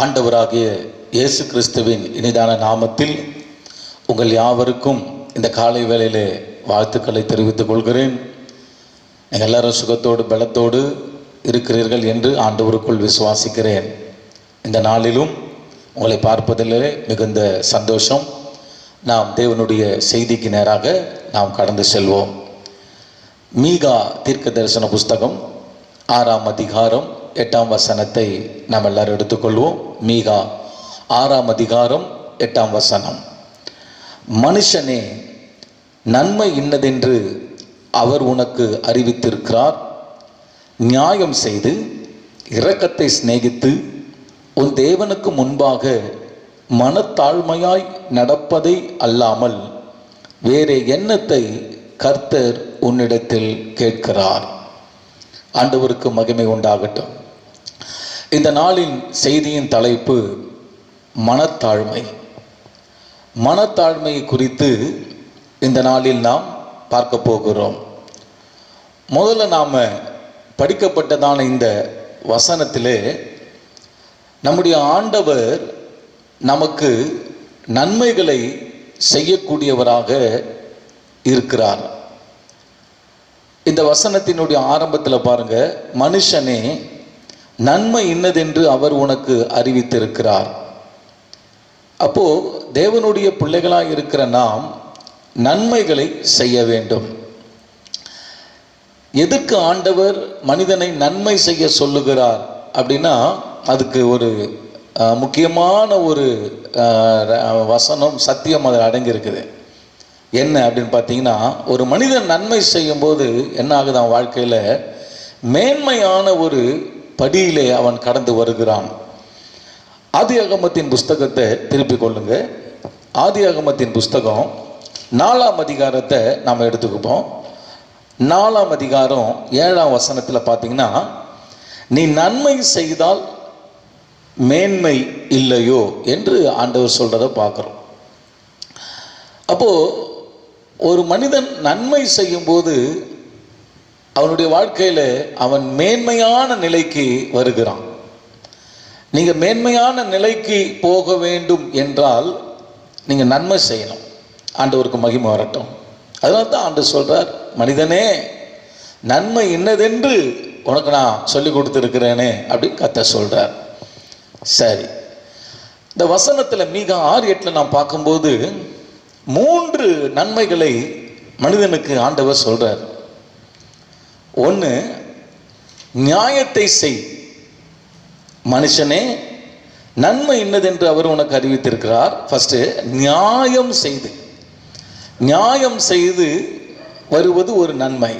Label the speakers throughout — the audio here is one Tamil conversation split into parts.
Speaker 1: ஆண்டவராகிய இயேசு கிறிஸ்துவின் இனிதான நாமத்தில் உங்கள் யாவருக்கும் இந்த காலை வேளையிலே வாழ்த்துக்களை தெரிவித்துக் கொள்கிறேன். நீங்கள் எல்லாரும் சுகத்தோடு பலத்தோடு இருக்கிறீர்கள் என்று ஆண்டவருக்குள் விசுவாசிக்கிறேன். இந்த நாளிலும் உங்களை பார்ப்பதிலே மிகுந்த சந்தோஷம். நாம் தேவனுடைய செய்திக்கு நேராக நாம் கடந்து செல்வோம். மீகா தீர்க்க தரிசன புஸ்தகம் 6ஆம் அதிகாரம் 8ஆம் வசனத்தை நாம் எல்லாரும் எடுத்துக்கொள்வோம். மீகா 6ஆம் அதிகாரம் 8ஆம் வசனம். மனுஷனே, நன்மை இன்னதென்று அவர் உனக்கு அறிவித்திருக்கிறார். நியாயம் செய்து இரக்கத்தை சிநேகித்து உன் தேவனுக்கு முன்பாக மனத்தாழ்மையாய் நடப்பதை அல்லாமல் வேறே எண்ணத்தை கர்த்தர் உன்னிடத்தில் கேட்கிறார். ஆண்டவருக்கு மகிமை உண்டாகட்டும். இந்த நாளின் செய்தியின் தலைப்பு மனத்தாழ்மை. மனத்தாழ்மை குறித்து இந்த நாளில் நாம் பார்க்க போகிறோம். முதல்ல நாம் படிக்கப்பட்டதான இந்த வசனத்திலே நம்முடைய ஆண்டவர் நமக்கு நன்மைகளை செய்யக்கூடியவராக இருக்கிறார். இந்த வசனத்தினுடைய ஆரம்பத்தில் பாருங்க, மனுஷனே, நன்மை இன்னதென்று அவர் உனக்கு அறிவித்திருக்கிறார். அப்போ தேவனுடைய பிள்ளைகளாக இருக்கிற நாம் நன்மைகளை செய்ய வேண்டும். எதுக்கு ஆண்டவர் மனிதனை நன்மை செய்ய சொல்லுகிறார் அப்படின்னா, அதுக்கு ஒரு முக்கியமான ஒரு வசனம், சத்தியம் அதில் அடங்கியிருக்குது. என்ன அப்படின்னு பார்த்தீங்கன்னா, ஒரு மனிதன் நன்மை செய்யும்போது என்ன ஆகுது, அவன் வாழ்க்கையில் மேன்மையான ஒரு படியிலே அவன் கடந்து வருகிறான். ஆதியாகமத்தின் புஸ்தகத்தை திருப்பிக் கொள்ளுங்க. ஆதியாகமத்தின் புஸ்தகம் 4ஆம் அதிகாரத்தை நாம் எடுத்துக்குப்போம். 4ஆம் அதிகாரம் 7ஆம் வசனத்தில் பார்த்தீங்கன்னா, நீ நன்மை செய்தால் மேன்மை இல்லையோ என்று ஆண்டவர் சொல்கிறத பார்க்குறோம். அப்போது ஒரு மனிதன் நன்மை செய்யும்போது அவனுடைய வாழ்க்கையில் அவன் மேன்மையான நிலைக்கு வருகிறான். நீங்கள் மேன்மையான நிலைக்கு போக வேண்டும் என்றால் நீங்கள் நன்மை செய்யணும். ஆண்டவருக்கு மகிமை வரட்டும். அதனால தான் ஆண்டவர் சொல்கிறார், மனிதனே, நன்மை இன்னதென்று உனக்கு நான் சொல்லி கொடுத்துருக்கிறேனே அப்படின்னு கர்த்தர் சொல்கிறார். சரி, இந்த வசனத்தில் மீகா 6:8 நாம் பார்க்கும்போது 3 நன்மைகளை மனிதனுக்கு ஆண்டவர் சொல்றார். ஒன்று, நியாயத்தை செய். மனுஷனே, நன்மை இன்னதென்று அவர் உனக்கு அறிவித்திருக்கிறார். ஃபர்ஸ்ட், நியாயம் செய்து. நியாயம் செய்து வருவது ஒரு நன்மை.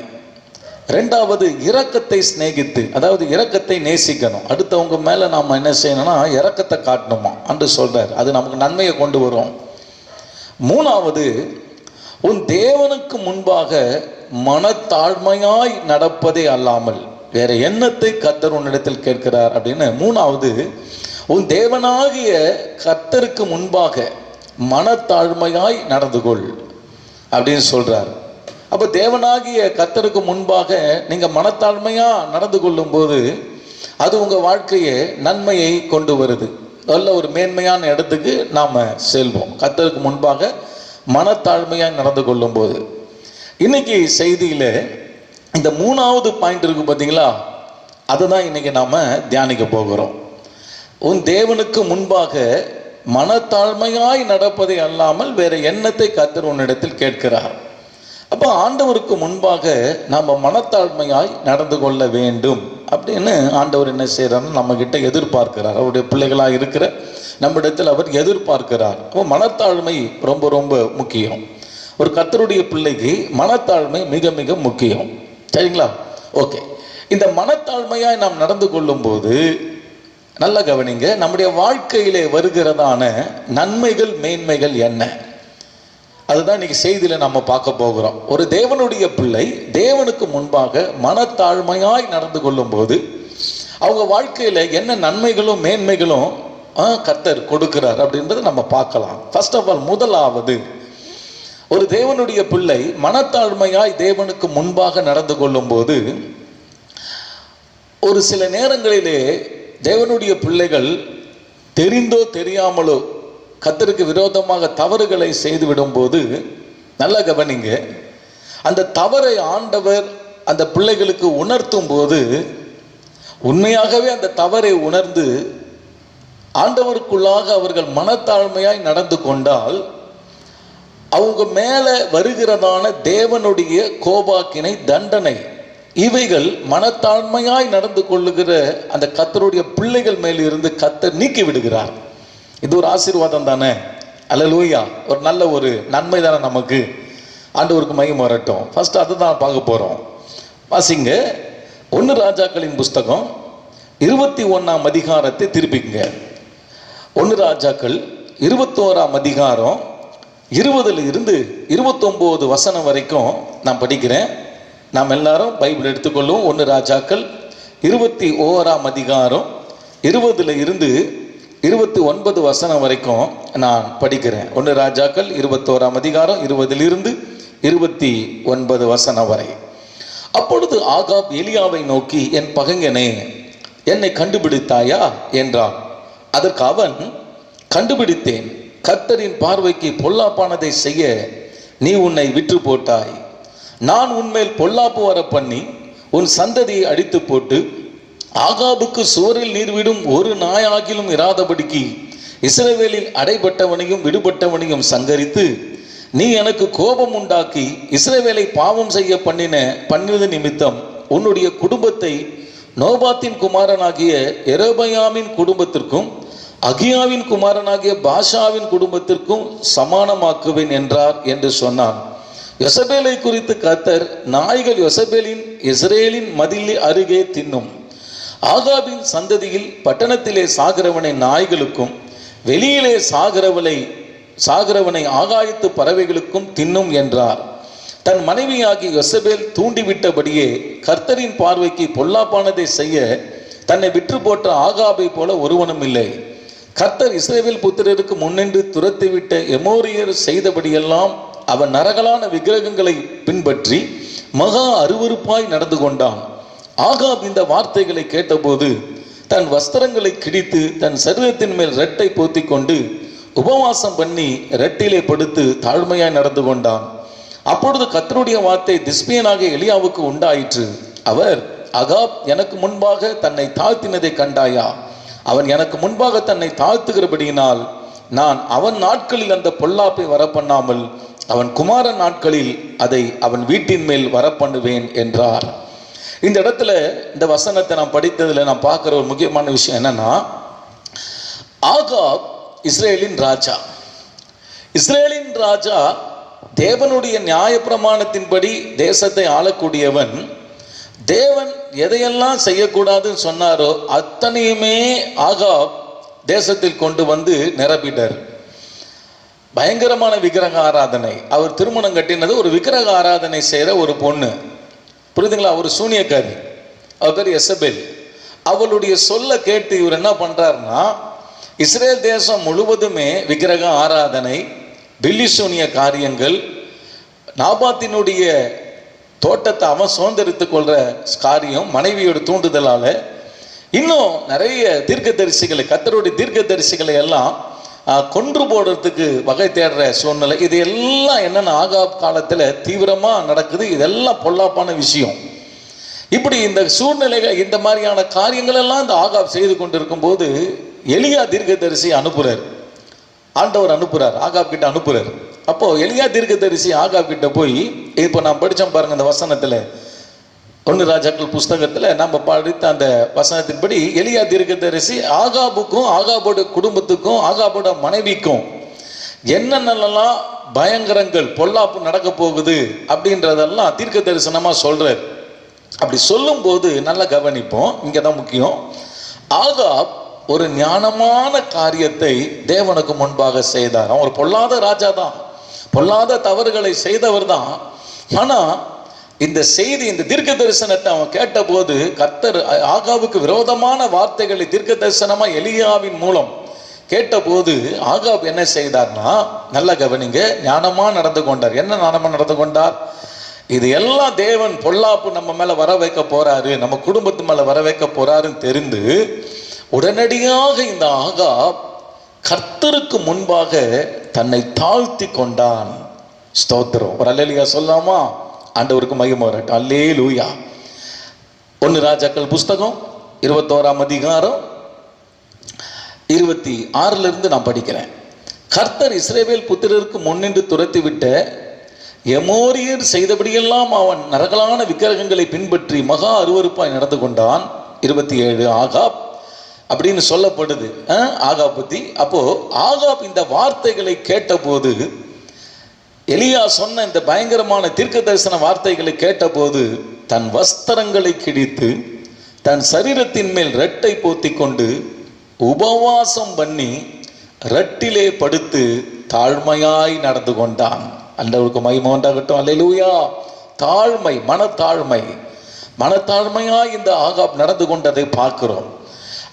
Speaker 1: ரெண்டாவது, இரக்கத்தை சிநேகித்து, அதாவது இரக்கத்தை நேசிக்கணும். அடுத்தவங்க மேலே நாம் என்ன செய்யணும்னா இரக்கத்தை காட்டணுமா என்று சொல்றார். அது நமக்கு நன்மையை கொண்டு வரும். மூணாவது, உன் தேவனுக்கு முன்பாக மனத்தாழ்மையாய் நடப்பதே அல்லாமல் வேற எண்ணத்தை கர்த்தர் உன்னிடத்தில் கேட்கிறார் அப்படின்னு. மூணாவது, உன் தேவனாகிய கர்த்தருக்கு முன்பாக மனத்தாழ்மையாய் நடந்து கொள் அப்படின்னு சொல்றார். அப்போ தேவனாகிய கர்த்தருக்கு முன்பாக நீங்கள் மனத்தாழ்மையாக நடந்து கொள்ளும் போது அது உங்கள் வாழ்க்கையை நன்மையை கொண்டு வருது. நல்ல ஒரு மேன்மையான இடத்துக்கு நாம் செல்வோம், கர்த்தருக்கு முன்பாக மனத்தாழ்மையாக நடந்து கொள்ளும் போது. இன்னைக்கு செய்தியில் இந்த 3வது பாயிண்ட் இருக்கு பார்த்தீங்களா, அதுதான் இன்னைக்கு நாம் தியானிக்க போகிறோம். உன் தேவனுக்கு முன்பாக மனத்தாழ்மையாய் நடப்பதை அல்லாமல் வேற எண்ணத்தை கர்த்தர் உன்னிடத்தில் கேட்கிறார். அப்போ ஆண்டவருக்கு முன்பாக நாம் மனத்தாழ்மையாய் நடந்து கொள்ள வேண்டும் அப்படின்னு ஆண்டவர் என்ன செய்கிறார்னு நம்மக்கிட்ட எதிர்பார்க்கிறார். அவருடைய பிள்ளைகளாக இருக்கிற நம்மிடத்தில் அவர் எதிர்பார்க்கிறார். அப்போ மனத்தாழ்மை ரொம்ப ரொம்ப முக்கியம். ஒரு கர்த்தருடைய பிள்ளைக்கு மனத்தாழ்மை மிக மிக முக்கியம். சரிங்களா? ஓகே, இந்த மனத்தாழ்மையாய் நாம் நடந்து கொள்ளும்போது நல்லா கவனிங்க, நம்முடைய வாழ்க்கையிலே வருகிறதான நன்மைகள் மேன்மைகள் என்ன, அதுதான் இன்னைக்கு செய்தியில் நம்ம பார்க்க போகிறோம். ஒரு தேவனுடைய பிள்ளை தேவனுக்கு முன்பாக மனத்தாழ்மையாய் நடந்து கொள்ளும் போது அவங்க வாழ்க்கையில் என்ன நன்மைகளும் மேன்மைகளும் கர்த்தர் கொடுக்கிறார் அப்படின்றத நம்ம பார்க்கலாம். ஃபர்ஸ்ட் ஆஃப் ஆல், முதலாவது, ஒரு தேவனுடைய பிள்ளை மனத்தாழ்மையாய் தேவனுக்கு முன்பாக நடந்து கொள்ளும் போது ஒரு சில நேரங்களிலே தேவனுடைய பிள்ளைகள் தெரிந்தோ தெரியாமலோ கர்த்தருக்கு விரோதமாக தவறுகளை செய்து விடும்போது, நல்ல கவனிங்க, அந்த தவறை ஆண்டவர் அந்த பிள்ளைகளுக்கு உணர்த்தும் போது உண்மையாகவே அந்த தவறை உணர்ந்து ஆண்டவருக்குள்ளாக அவர்கள் மனத்தாழ்மையாய் நடந்து கொண்டால் அவங்க மேலே வருகிறதான தேவனுடைய கோபாக்கினை, தண்டனை, இவைகள் மனத்தாழ்மையாய் நடந்து கொள்ளுகிற அந்த கர்த்தருடைய பிள்ளைகள் மேல் இருந்து கர்த்தர் நீக்கி விடுகிறார். இது ஒரு ஆசீர்வாதம் தானே? அல்லேலூயா! ஒரு நல்ல ஒரு நன்மை தானே நமக்கு. ஆண்டவருக்கு மகிமை வரட்டும். ஃபர்ஸ்ட் அதுதான் பார்க்க போகிறோம். வாசிங்க, 1 ராஜாக்களின் புஸ்தகம் 21ஆம் அதிகாரத்தை திருப்பிங்க. 1 ராஜாக்கள் 21ஆம் அதிகாரம் 20 இருந்து 29 வசனம் வரைக்கும் நான் படிக்கிறேன். நாம் எல்லாரும் பைபிள் எடுத்துக்கொள்ளும். 1 ராஜாக்கள் 21ஆம் அதிகாரம் 20 இருந்து 29 வசனம் வரைக்கும் நான் படிக்கிறேன். 1 ராஜாக்கள் 21ஆம் அதிகாரம் 20 இருந்து 29 வசனம் வரை. அப்பொழுது ஆகாப் எலியாவை நோக்கி, என் பகைஞனே, என்னை கண்டுபிடித்தாயா என்றான். அதற்கு அவன், கண்டுபிடித்தேன். கர்த்தரின் பார்வைக்கு பொல்லாப்பானதை செய்ய நீ உன்னை விற்று போட்டாய். நான் உன்மேல் பொல்லாப்பு வர பண்ணி உன் சந்ததியை அடித்து போட்டு ஆகாபுக்கு சுவரில் நீர்விடும் ஒரு நாயாகிலும் இராதபடிக்கு இஸ்ரவேலில் அடைபட்டவனையும் விடுபட்டவனையும் சங்கரித்து நீ எனக்கு கோபம் உண்டாக்கி இஸ்ரவேலை பாவம் செய்ய பண்ணினது நிமித்தம் உன்னுடைய குடும்பத்தை நோபாத்தின் குமாரனாகிய எரோபயாமின் குடும்பத்திற்கும் அகியாவின் குமாரனாகிய பாஷாவின் குடும்பத்திற்கும் சமானமாக்குவேன் என்றார் என்று சொன்னான். யொசபேலை குறித்து கர்த்தர், நாய்கள் யொசபேலின் இஸ்ரேலின் மதில் அருகே தின்னும். ஆகாபின் சந்ததியில் பட்டணத்திலே சாகிறவனை நாய்களுக்கும் வெளியிலே சாகிறவனை ஆகாயத்து பறவைகளுக்கும் தின்னும் என்றார். தன் மனைவியாகி யொசபேல் தூண்டிவிட்டபடியே கர்த்தரின் பார்வைக்கு பொல்லாப்பானதை செய்ய தன்னை விற்று போட்ட ஆகாபை போல ஒருவனும் இல்லை. கர்த்தர் இஸ்ரவேல் புத்திரருக்கு முன்னின்று துரத்திவிட்ட எமோரியர் செய்தபடியெல்லாம் அவன் நரகலான விக்கிரகங்களை பின்பற்றி மகா அருவருப்பாய் நடந்து கொண்டான். ஆகாப் இந்த வார்த்தைகளை கேட்டபோது தன் வஸ்திரங்களை கிடித்து தன் சரீரத்தின் மேல் ரெட்டை போத்தி கொண்டு உபவாசம் பண்ணி ரெட்டிலே படுத்து தாழ்மையாய் நடந்து கொண்டான். அப்பொழுது கர்த்தருடைய வார்த்தை திஸ்பியனாகிய எலியாவுக்கு உண்டாயிற்று. அவர், ஆகாப் எனக்கு முன்பாக தன்னை தாழ்த்தினதை கண்டாயா? அவன் எனக்கு முன்பாக தன்னை தாழ்த்துகிறபடியினால் நான் அவன் நாட்களில் அந்த பொல்லாப்பை வரப்பண்ணாமல் அவன் குமாரன் நாட்களில் அதை அவன் வீட்டின் மேல் வரப்பண்ணுவேன் என்றார். இந்த இடத்துல இந்த வசனத்தை நான் படித்ததில் நான் பார்க்குற ஒரு முக்கியமான விஷயம் என்னன்னா, ஆகாப் இஸ்ரேலின் ராஜா. இஸ்ரேலின் ராஜா தேவனுடைய நியாயப்பிரமாணத்தின்படி தேசத்தை ஆளக்கூடியவன். தேவன் எதையெல்லாம் செய்யக்கூடாதுன்னு சொன்னாரோ அத்தனையுமே ஆகாப் தேசத்தில் கொண்டு வந்து நிரப்பிட்டார். பயங்கரமான விக்கிரக ஆராதனை. அவர் திருமணம் கட்டினது ஒரு விக்கிரக ஆராதனை செய்கிற ஒரு பொண்ணு, புரியுதுங்களா? ஒரு சூனியக்காரி, அவர் பேர் யெசபேல். அவளுடைய சொல்ல கேட்டு இவர் என்ன பண்ணுறாருன்னா, இஸ்ரேல் தேசம் முழுவதுமே விக்கிரக ஆராதனை, பில்லி சூனிய காரியங்கள், நாபாத்தினுடைய தோட்டத்தை அவன் சுதந்திரித்து கொள்கிற காரியம், மனைவியோட தூண்டுதலால் இன்னும் நிறைய தீர்க்கதரிசிகளை, கர்த்தருடைய தீர்க்கதரிசிகளை எல்லாம் கொன்று போடுறதுக்கு வகை தேடுற சூழ்நிலை. இது எல்லாம் என்னென்ன ஆகாப் காலத்தில் தீவிரமாக நடக்குது. இதெல்லாம் பொல்லாப்பான விஷயம். இப்படி இந்த சூழ்நிலைகள், இந்த மாதிரியான காரியங்கள் எல்லாம் இந்த ஆகாப் செய்து கொண்டிருக்கும் போது எலியா தீர்க்கதரிசி அனுப்புகிறார். ஆண்டவர் அனுப்புகிறார், ஆகாப் கிட்ட அனுப்புகிறார். அப்போது எலியா தீர்க்கதரிசி ஆகாப் கிட்ட போய், இப்போ நான் படித்தோம் பாருங்க அந்த வசனத்தில், 1 ராஜாக்கள் புஸ்தகத்தில் நம்ம படித்த அந்த வசனத்தின்படி எலியா தீர்க்கதரிசி ஆகாபுக்கும் ஆகாபோட குடும்பத்துக்கும் ஆகாபோட மனைவிக்கும் என்னென்னலாம் பயங்கரங்கள் பொல்லாப்பு நடக்க போகுது அப்படின்றதெல்லாம் தீர்க்க தரிசனமாக சொல்கிறார். அப்படி சொல்லும்போது நல்லா கவனிப்போம், இங்கே தான் முக்கியம். ஆகாப் ஒரு ஞானமான காரியத்தை தேவனுக்கு முன்பாக செய்தார். அவன் ஒரு பொல்லாத ராஜா தான், பொல்லாத தவறுகளை செய்தவர் தான். ஆனால் இந்த செய்தி, இந்த தீர்க்க தரிசனத்தை அவன் கேட்டபோது கர்த்தர் ஆகாவுக்கு விரோதமான வார்த்தைகளை தீர்க்க தரிசனமாக எலியாவின் மூலம் கேட்டபோது ஆகாப் என்ன செய்தார்னா, நல்ல கவனிங்க, ஞானமாக நடந்து கொண்டார். என்ன ஞானமாக நடந்து கொண்டார்? இது எல்லாம் தேவன் பொல்லாப்பு நம்ம மேலே வர வைக்க போறாரு, நம்ம குடும்பத்து மேலே வர வைக்க போறாருன்னு தெரிந்து உடனடியாக இந்த ஆகாப் கர்த்தருக்கு முன்பாக தன்னை தாழ்த்தி கொண்டான். ஸ்தோத்திரம். ஒரு அல்லேலூயா சொல்லாமா? ஆண்டவருக்கு மகிமை வரட்டும். அல்லேலூயா. 1 ராஜாக்கள் புஸ்தகம் 21ஆம் அதிகாரம் 26 நான் படிக்கிறேன். கர்த்தர் இஸ்ரவேல் புத்திரருக்கு முன்னின்று துரத்திவிட்ட எமோரியர் செய்தபடியெல்லாம் அவன் நரகலான விக்கிரகங்களை பின்பற்றி மகா அருவருப்பாய் நடந்து கொண்டான். 27 ஆகாப் அப்படின்னு சொல்லப்படுது ஆகாப் பத்தி. அப்போ ஆகாப் இந்த வார்த்தைகளை கேட்டபோது, எலியா சொன்ன இந்த பயங்கரமான தீர்க்க தரிசன வார்த்தைகளை கேட்டபோது தன் வஸ்திரங்களை கிழித்து தன் சரீரத்தின் மேல் ரெட்டை போத்தி கொண்டு உபவாசம் பண்ணி ரெட்டிலே படுத்து தாழ்மையாய் நடந்து கொண்டான். ஆண்டவருக்கு மகிமை உண்டாகட்டும். அல்லேலூயா. தாழ்மை, மனத்தாழ்மையாய் இந்த ஆகாப் நடந்து கொண்டதை பார்க்கிறோம்.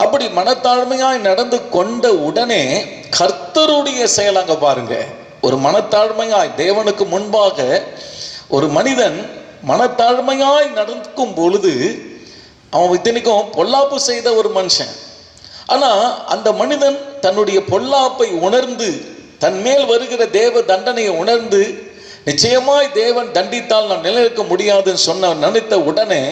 Speaker 1: அப்படி மனத்தாழ்மையாய் நடந்து கொண்ட உடனே கர்த்தருடைய செயலாங்க பாருங்க. ஒரு மனத்தாழ்மையாய் தேவனுக்கு முன்பாக ஒரு மனிதன் மனத்தாழ்மையாய் நடக்கும் பொழுது, அவன் இத்தனைக்கும் பொல்லாப்பு செய்த ஒரு மனுஷன். ஆனா அந்த மனிதன் தன்னுடைய பொல்லாப்பை உணர்ந்து, தன் மேல் வருகிற தேவ தண்டனையை உணர்ந்து, நிச்சயமாய் தேவன் தண்டித்தால் நாம் நிலைநிற்க முடியாதுன்னு நினைத்த உடனே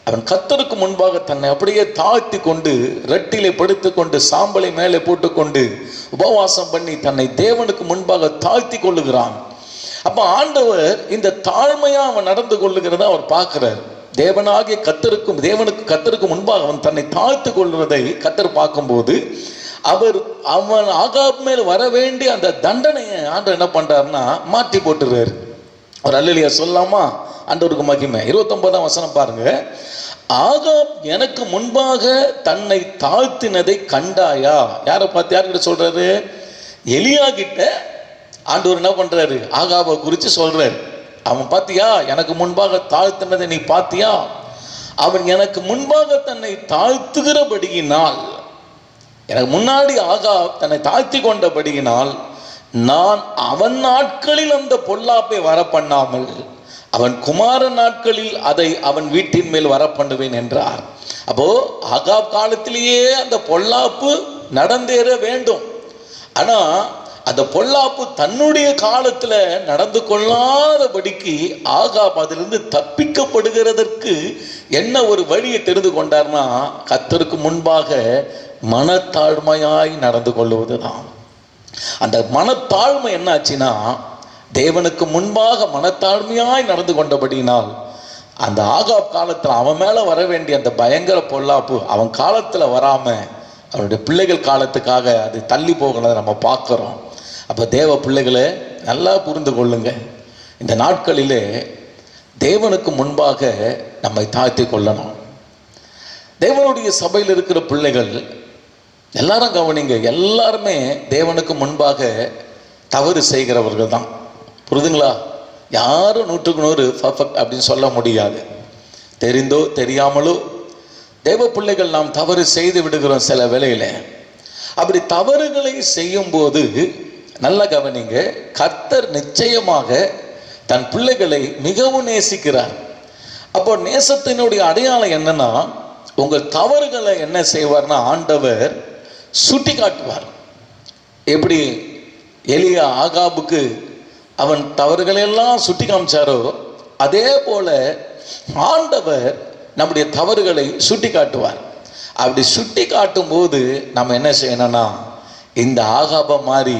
Speaker 1: அவன் கர்த்தருக்கு முன்பாக தன்னை அப்படியே தாழ்த்தி கொண்டு ரெட்டிலே படுத்து கொண்டு சாம்பலை மேலே போட்டுக்கொண்டு உபவாசம் பண்ணி தன்னை தேவனுக்கு முன்பாக தாழ்த்தி கொள்ளுகிறான். அப்ப ஆண்டவர் இந்த தாழ்மையா அவன் நடந்து கொள்ளுகிறத அவர் பார்க்கிறார். தேவனாகிய கர்த்தருக்கு முன்பாக அவன் தன்னை தாழ்த்து கொள்வதை கர்த்தர் பார்க்கும்போது அவன் ஆகாப் மேல் வர வேண்டிய அந்த தண்டனையை ஆண்டவர் என்ன பண்றாருன்னா மாற்றி போட்டுறாரு. ஒரு அல்லேலூயா சொல்லாமா? ஆண்டவருக்கு மகிமை. 29ஆம் வசனம் பாருங்க. ஆகாப் எனக்கு முன்பாக தன்னை தாழ்த்தினதை கண்டாயா? யாரை பார்த்து, யார்கிட்ட சொல்றாரு? எலியா கிட்ட ஆண்டவர் என்ன பண்றாரு? ஆகாபை குறித்து சொல்றாரு. அவன் பார்த்தியா, எனக்கு முன்பாக தாழ்த்தினதை நீ பார்த்தியா? அவன் எனக்கு முன்பாக தன்னை தாழ்த்துகிறபடியினால், எனக்கு முன்னாடி ஆகாப் தன்னை தாழ்த்தி கொண்டபடியினால் நான் அவன் நாட்களில் அந்த பொல்லாப்பை வர பண்ணாமல் அவன் குமாரன் நாட்களில் அதை அவன் வீட்டின் மேல் வர பண்ணுவேன் என்றார். அப்போ ஆகாப் காலத்திலேயே அந்த பொல்லாப்பு நடந்தேற வேண்டும். ஆனா அந்த பொல்லாப்பு தன்னுடைய காலத்துல நடந்து கொள்ளாதபடிக்கு ஆகாப் அதிலிருந்து தப்பிக்கப்படுகிறதற்கு என்ன ஒரு வழியை தெரிந்து கொண்டார்னா, கர்த்தருக்கு முன்பாக மனத்தாழ்மையாய் நடந்து கொள்வதுதான். அந்த மனத்தாழ்மை என்ன ஆச்சுன்னா, தேவனுக்கு முன்பாக மனத்தாழ்மையாய் நடந்து கொண்டபடினால் அந்த ஆகாப் காலத்தில் அவன் மேலே வர வேண்டிய அந்த பயங்கர பொல்லாப்பு அவன் காலத்தில் வராம அவனுடைய பிள்ளைகள் காலத்துக்காக அது தள்ளி போகிறத நம்ம பார்க்குறோம். அப்போ தேவ பிள்ளைகளை நல்லா புரிந்து கொள்ளுங்க. இந்த நாட்களிலே தேவனுக்கு முன்பாக நம்மை தாழ்த்தி கொள்ளணும். தேவனுடைய சபையில் இருக்கிற பிள்ளைகள் எல்லாரும் கவனிங்க, எல்லாருமே தேவனுக்கு முன்பாக தவறு செய்கிறவர்கள் தான். புரிதுங்களா? யாரும் 100க்கு 100 பர்ஃபெக்ட் அப்படின்னு சொல்ல முடியாது. தெரிந்தோ தெரியாமலோ தேவ பிள்ளைகள் நாம் தவறு செய்து விடுகிறோம் சில வேளையில. அப்படி தவறுகளை செய்யும் போது நல்ல கவனிங்க, கர்த்தர் நிச்சயமாக தன் பிள்ளைகளை மிகவும் நேசிக்கிறார். அப்போ நேசத்தினுடைய அடையாளம் என்னன்னா, உங்கள் தவறுகளை என்ன செய்வார்னா ஆண்டவர் சுட்டி காட்டுவார். எப்படி எலியா ஆகாபுக்கு அவன் தவறுகளெல்லாம் சுட்டி காமிச்சாரோ, அதே போல ஆண்டவர் நம்முடைய தவறுகளை சுட்டி காட்டுவார். அப்படி சுட்டி காட்டும் போது நம்ம என்ன செய்யணும்னா, இந்த ஆகாப மாதிரி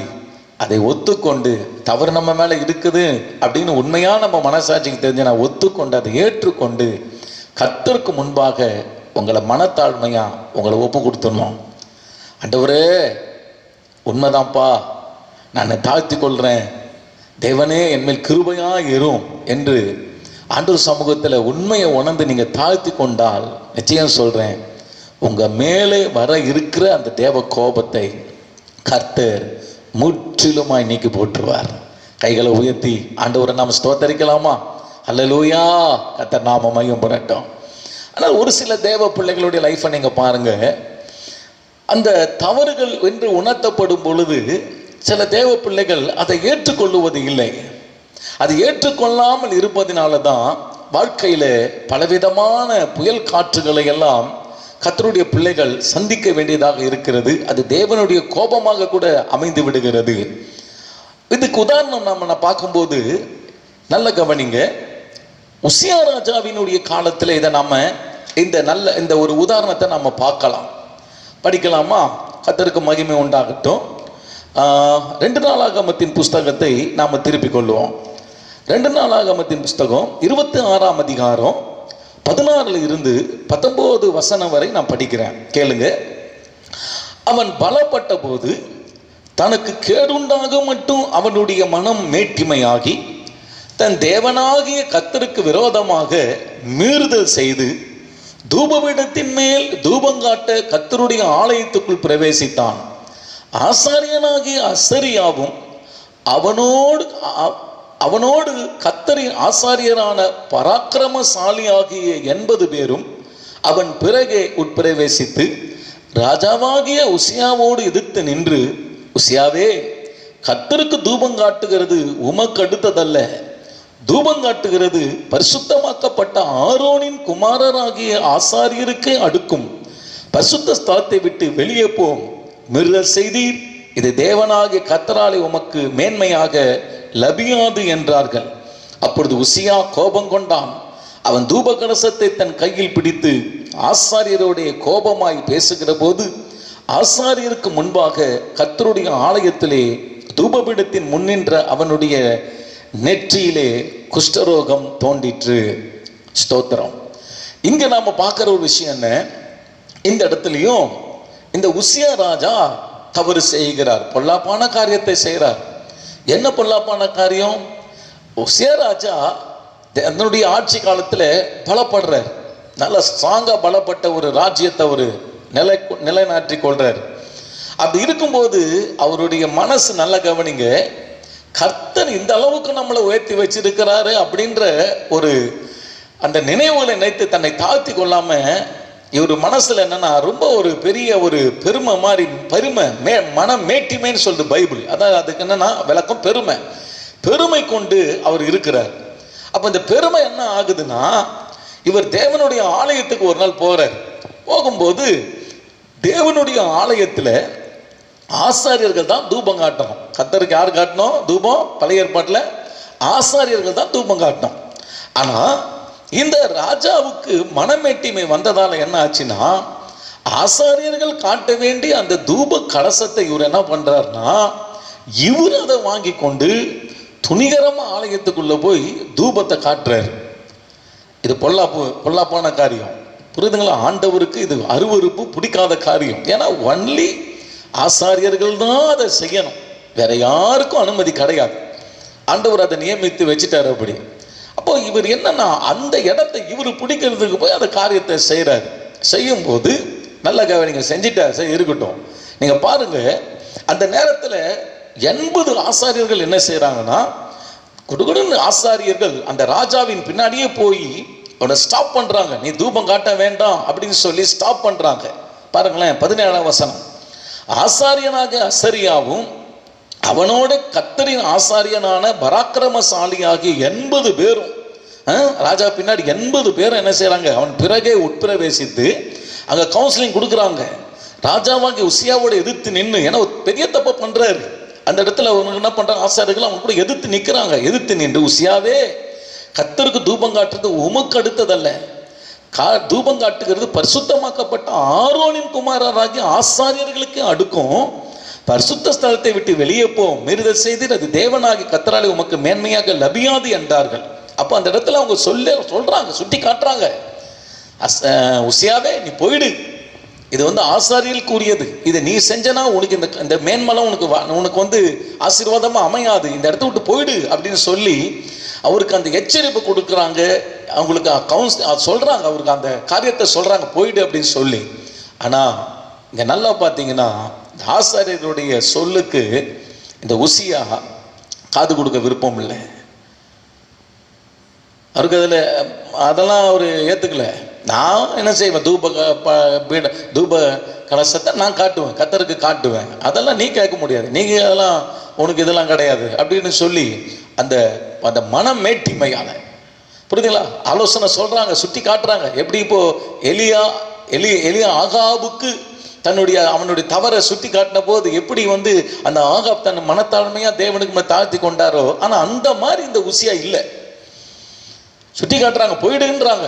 Speaker 1: அதை ஒத்துக்கொண்டு தவறு நம்ம மேலே இருக்குது அப்படின்னு உண்மையாக நம்ம மனசாட்சிக்கு தெரிஞ்சு நான் ஒத்துக்கொண்டு அதை ஏற்றுக்கொண்டு கர்த்தருக்கு முன்பாக உங்களை மனத்தாழ்மையா உங்களை ஒப்பு கொடுத்துடணும். ஆண்டவரே உண்மைதான்ப்பா, நான் தாழ்த்தி கொள்கிறேன், தேவனே என்மேல் கிருபையா இரும் என்று ஆண்டவர் சமூகத்தில் உண்மையை உணர்ந்து நீங்கள் தாழ்த்தி கொண்டால் நிச்சயம் சொல்கிறேன், உங்கள் மேலே வர இருக்கிற அந்த தேவ கோபத்தை கர்த்தர் முற்றிலுமாய் நீக்கி போட்டுருவார். கைகளை உயர்த்தி ஆண்டவரை நாம் ஸ்தோத்தரிக்கலாமா? அல்லேலூயா. கர்த்தர் நாம மகிமை பெறட்டும். ஆனால் ஒரு சில தேவ பிள்ளைகளுடைய லைஃப்பை நீங்கள் பாருங்கள், அந்த தவறுகள் என்று உணர்த்தப்படும் பொழுது சில தேவ பிள்ளைகள் அதை ஏற்றுக்கொள்ளுவது இல்லை. அது ஏற்றுக்கொள்ளாமல் இருப்பதினால தான் வாழ்க்கையில் பலவிதமான புயல் காற்றுகளை எல்லாம் கர்த்தருடைய பிள்ளைகள் சந்திக்க வேண்டியதாக இருக்கிறது. அது தேவனுடைய கோபமாக கூட அமைந்து விடுகிறது. இதுக்கு உதாரணம் நம்ம பார்க்கும்போது நல்ல கவனிங்க. உசியா ராஜாவினுடைய காலத்தில் இதை நம்ம இந்த ஒரு உதாரணத்தை நம்ம பார்க்கலாம், படிக்கலாமா? கர்த்தருக்கு மகிமை உண்டாகட்டும். 2 நாளாகமத்தின் புஸ்தகத்தை நாம் திருப்பிக் கொள்வோம். 2 நாளாகமத்தின் புஸ்தகம் 26ஆம் அதிகாரம் 16 இருந்து 19 வசனம் வரை நான் படிக்கிறேன், கேளுங்க. அவன் பலப்பட்ட போது தனக்கு கேடுண்டாக மட்டும் அவனுடைய மனம் மேட்டிமையாகி தன் தேவனாகிய கர்த்தருக்கு விரோதமாக மீறுதல் செய்து தூபபீடத்தின் மேல் தூபங்காட்ட கர்த்தருடைய ஆலயத்துக்குள் பிரவேசித்தான். ஆசாரியனாகிய அசரியாவும் அவனோடு கர்த்தரின் ஆசாரியரான பராக்கிரமசாலியாகிய 80 பேரும் அவன் பிறகே உட்பிரவேசித்து ராஜாவாகிய உசியாவோடு எதிர்த்து நின்று, உசியாவே, கர்த்தருக்கு தூபம் காட்டுகிறது உமக்கு அடுத்ததல்ல, தூபம் காட்டுகிறது பரிசுத்தமாக்கப்பட்ட ஆரோனின் குமாரராகிய ஆசாரியருக்கே அடுக்கும், பரிசுத்த ஸ்தலத்தை விட்டு வெளியே போம், மீறுதல் செய்தீர், இது தேவனாகிய கர்த்தராலே உமக்கு மேன்மையாக லபியாது என்றார்கள். அப்பொழுது உசியா கோபம் கொண்டான். அவன் தூப கலசத்தை தன் கையில் பிடித்து ஆசாரியருடைய கோபமாய் பேசுகிற போது ஆசாரியருக்கு முன்பாக கர்த்தருடைய ஆலயத்திலே தூபபீடத்தின் முன்னின்ற அவனுடைய நெற்றியிலே குஷ்டரோகம் தோன்றிற்று. ஸ்தோத்திரம். இங்க நாம பார்க்கிற ஒரு விஷயம் என்ன, இந்த இடத்துலையும் இந்த உசியா ராஜா தவறு செய்கிறார், பொல்லாப்பான காரியத்தை செய்கிறார். என்ன பொல்லாப்பான காரியம்? உசியா ராஜா தன்னுடைய ஆட்சி காலத்தில் பலப்படுறார், நல்ல ஸ்ட்ராங்கா பலப்பட்ட ஒரு ராஜ்யத்தை ஒரு நிலைநாட்டி கொள்றார். அப்படி இருக்கும்போது அவருடைய மனசு நல்ல கவனிங்க, கர்த்தர் இந்த அளவுக்கு நம்மளை உயர்த்தி வச்சிருக்கிறாரு அப்படின்ற ஒரு அந்த நினைவுகளை நினைத்து தன்னை தாழ்த்தி கொள்ளாம இவர் மனசுல என்னன்னா ரொம்ப ஒரு பெரிய ஒரு பெருமை மாதிரி, மனம் மேட்டிமைன்னு சொல்லுது பைபிள். அதான் அதுக்கு என்னன்னா விளக்கம், பெருமை கொண்டு அவர் இருக்கிறார். அப்ப இந்த பெருமை என்ன ஆகுதுன்னா, இவர் தேவனுடைய ஆலயத்துக்கு ஒரு நாள் போறார். போகும்போது தேவனுடைய ஆலயத்துல ஆசாரியர்கள் தான் தூபம் காட்டணும். கர்த்தருக்கு யார் காட்டணும் தூபம்? பழைய ஏற்பாட்டில் ஆசாரியர்கள் தான் தூபம் காட்டணும். ஆனா இந்த ராஜாவுக்கு மனமேட்டிமை வந்ததால என்ன ஆச்சுன்னா, ஆசாரியர்கள் காட்ட வேண்டிய அந்த தூப கலசத்தை இவர் என்ன பண்றாருன்னா, இவர் அதை வாங்கி கொண்டு துணிகரமா ஆலயத்துக்குள்ள போய் தூபத்தை காட்டுறாரு. இது பொல்லாப்பான காரியம், புரியுதுங்களா? ஆண்டவருக்கு இது அருவருப்பு, பிடிக்காத காரியம். ஏன்னா ஒன்லி ஆசாரியர்கள் தான் அதை செய்யணும், வேற யாருக்கும் அனுமதி கிடையாது. ஆண்டவர் அதை நியமித்து வச்சுட்டாரு. அப்படி அப்போ இவர் என்னன்னா அந்த இடத்தை இவர் பிடிக்கிறதுக்கு போய் அந்த காரியத்தை செய்யறாரு. செய்யும் போது நல்ல கவனிங்க, செஞ்சிட்டார், சரி இருக்கட்டும். நீங்க பாருங்க, அந்த நேரத்தில் 80 ஆசாரியர்கள் என்ன செய்யறாங்கன்னா, குடுகுடுன்னு ஆசாரியர்கள் அந்த ராஜாவின் பின்னாடியே போய் அவனை ஸ்டாப் பண்றாங்க. நீ தூபம் காட்ட வேண்டாம் அப்படின்னு சொல்லி ஸ்டாப் பண்றாங்க. பாருங்களேன் 17ஆம் வசனம். ஆசாரியனாக அசரியாவும் அவனோட கர்த்தரின் ஆசாரியனான பராக்கிரமசாலியாகிய 80 பேரும், ராஜா பின்னாடி 80 பேரும் என்ன செய்யறாங்க, அவன் பிறகே உட்பிரவேசித்து அங்க கவுன்சிலிங் கொடுக்குறாங்க. ராஜாவாகிய உசியாவோட எதிர்த்து நின்று, ஏன்னா பெரிய தப்ப பண்றாரு அந்த இடத்துல. அவனுக்கு என்ன பண்றாங்க, ஆசாரியர்கள் அவன் கூட எதிர்த்து நிற்கிறாங்க. எதிர்த்து நின்று, உசியாவே, கர்த்தருக்கு தூபம் காட்டுறது உமக்கு அடுத்ததல்ல, தூபம் காட்டுகிறது பரிசுத்தமாக்கப்பட்ட ஆரோனின் குமாரராகிய ஆசாரியர்களுக்கு அடுக்கும், பரிசுத்த ஸ்தலத்தை விட்டு வெளியே போம், மீறுதல் செய்து அது தேவனாகி கர்த்தராலே உமக்கு மேன்மையாக லபியாது என்றார்கள். அப்போ அந்த இடத்துல அவங்க சொல்றாங்க, சுட்டி காட்டுறாங்க, உசியாவே நீ போயிடு, இது ஆசாரியர்களுக்கு உரியது, இதை நீ செஞ்சனா உனக்கு இந்த மேன்மலம் உனக்கு ஆசீர்வாதமா அமையாது, இந்த இடத்த விட்டு போயிடு அப்படின்னு சொல்லி அவருக்கு அந்த எச்சரிப்பு கொடுக்குறாங்க. அவங்களுக்கு சொல்றாங்க, அவருக்கு அந்த காரியத்தை சொல்றாங்க, போயிடு அப்படின்னு சொல்லி. ஆனா இங்க நல்லா பார்த்தீங்கன்னா, இந்த ஆசாரியருடைய சொல்லுக்கு இந்த உசியா காது கொடுக்க விருப்பம் இல்லை. அவருக்கு அதெல்லாம் அவர் ஏற்றுக்கல. நான் என்ன செய்வேன், தூப கலசத்தை நான் காட்டுவேன், கர்த்தருக்கு காட்டுவேன், அதெல்லாம் நீ கேட்க முடியாது, நீங்க அதெல்லாம் உனக்கு இதெல்லாம் கிடையாது அப்படின்னு சொல்லி அந்த அந்த மனம் மேட்டிமையான, புரியுதுங்களா, ஆலோசனை சொல்றாங்க, சுட்டி காட்டுறாங்க. எப்படி இப்போ எலியா ஆகாபுக்கு அவனுடைய தவறை சுட்டி காட்டின போது எப்படி அந்த ஆகாப் தன் மனத்தாழ்மையா தேவனுக்கு தாழ்த்தி கொண்டாரோ, ஆனா அந்த மாதிரி இந்த உசியா இல்லை. சுட்டி காட்டுறாங்க, போயிடுன்றாங்க.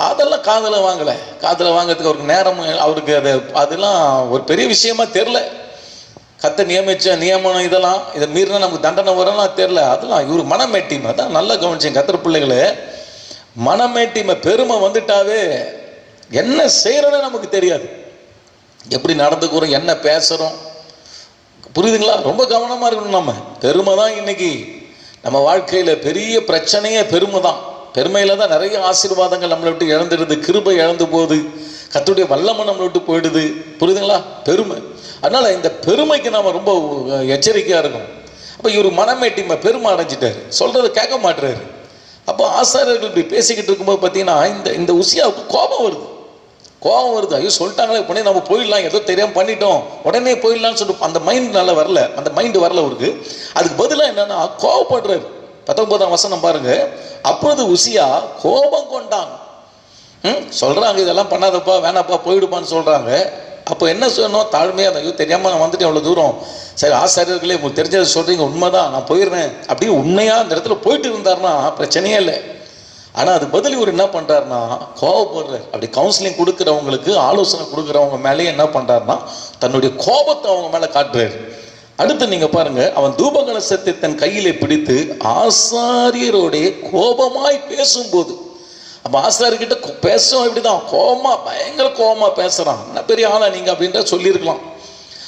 Speaker 1: அதெல்லாம் காதில் வாங்கிறதுக்கு அவருக்கு நேரம், அவருக்கு அதெல்லாம் ஒரு பெரிய விஷயமா தெரில. கர்த்தர் நியமிச்ச நியமனம் இதெல்லாம் இதை மீறினா நமக்கு தண்டனை வரலாம் தெரில. அதெல்லாம் இவர் மனமேட்டிமை தான். நல்லா கவனிச்சேன் கர்த்தர் பிள்ளைகளே, மனமேட்டிமை பெருமை வந்துட்டாவே என்ன செய்யறோன்னு நமக்கு தெரியாது, எப்படி நடந்துக்கிறோம், என்ன பேசுகிறோம், புரியுதுங்களா? ரொம்ப கவனமாக இருக்கணும். நம்ம பெருமை தான் இன்னைக்கு நம்ம வாழ்க்கையில் பெரிய பிரச்சனையே. பெருமை தான். பெருமையில் தான் நிறைய ஆசீர்வாதங்கள் நம்மளை விட்டு இழந்துடுது, கிருபை இழந்து போகுது, கர்த்தருடைய வல்லமை நம்மளை விட்டு போயிடுது, புரியுதுங்களா? பெருமை. அதனால் இந்த பெருமைக்கு நாம் ரொம்ப எச்சரிக்கையாக இருக்கணும். அப்போ இவர் மனமேட்டிமை பெருமை அடைஞ்சிட்டார், சொல்கிறத கேட்க மாட்டுறாரு. அப்போ ஆசாரியர்கள் இப்படி பேசிக்கிட்டு இருக்கும்போது பார்த்தீங்கன்னா இந்த உசியாவுக்கு கோபம் வருது. ஐயோ சொல்லிட்டாங்களே, உடனே நம்ம போயிடலாம், ஏதோ தெரியாமல் பண்ணிட்டோம், உடனே போயிடலான்னு சொல்லிட்டு அந்த மைண்டு வரல அவருக்கு. அதுக்கு பதிலாக என்னன்னா கோபப்படுறாரு. 19ஆம் வசனம் பாருங்க. அப்பொழுது உசியா கோபம் கொண்டான். சொல்றாங்க இதெல்லாம் பண்ணாதப்பா, வேணாப்பா, போயிடுப்பான்னு சொல்றாங்க. அப்போ என்ன சொல்லணும்? தாழ்மையாக, ஐயோ தெரியாமல் நான் வந்துட்டு எவ்வளோ தூரம், சரி ஆசாரியர்களே உங்களுக்கு தெரிஞ்சதை சொல்கிறீங்க, உண்மைதான், நான் போயிடுறேன் அப்படியே உண்மையாக அந்த இடத்துல போயிட்டு இருந்தாருன்னா பிரச்சனையே இல்லை. ஆனால் அது பதில் இவர் என்ன பண்ணுறாருன்னா கோபப்படுறார். அப்படி கவுன்சிலிங் கொடுக்குறவங்களுக்கு, ஆலோசனை கொடுக்குறவங்க மேலேயே என்ன பண்ணுறாருன்னா தன்னுடைய கோபத்தை அவங்க மேலே காட்டுறாரு. அடுத்து நீங்கள் பாருங்க, அவன் தூபகலசத்தை தன் கையிலே பிடித்து ஆசாரியரோடைய கோபமாய் பேசும்போது, அப்போ ஆசாரியர்கிட்ட பேசும் இப்படிதான் பயங்கர கோபமாக பேசுகிறான். என்ன பெரிய ஆளா நீங்கள் அப்படின்ற சொல்லியிருக்கலாம்.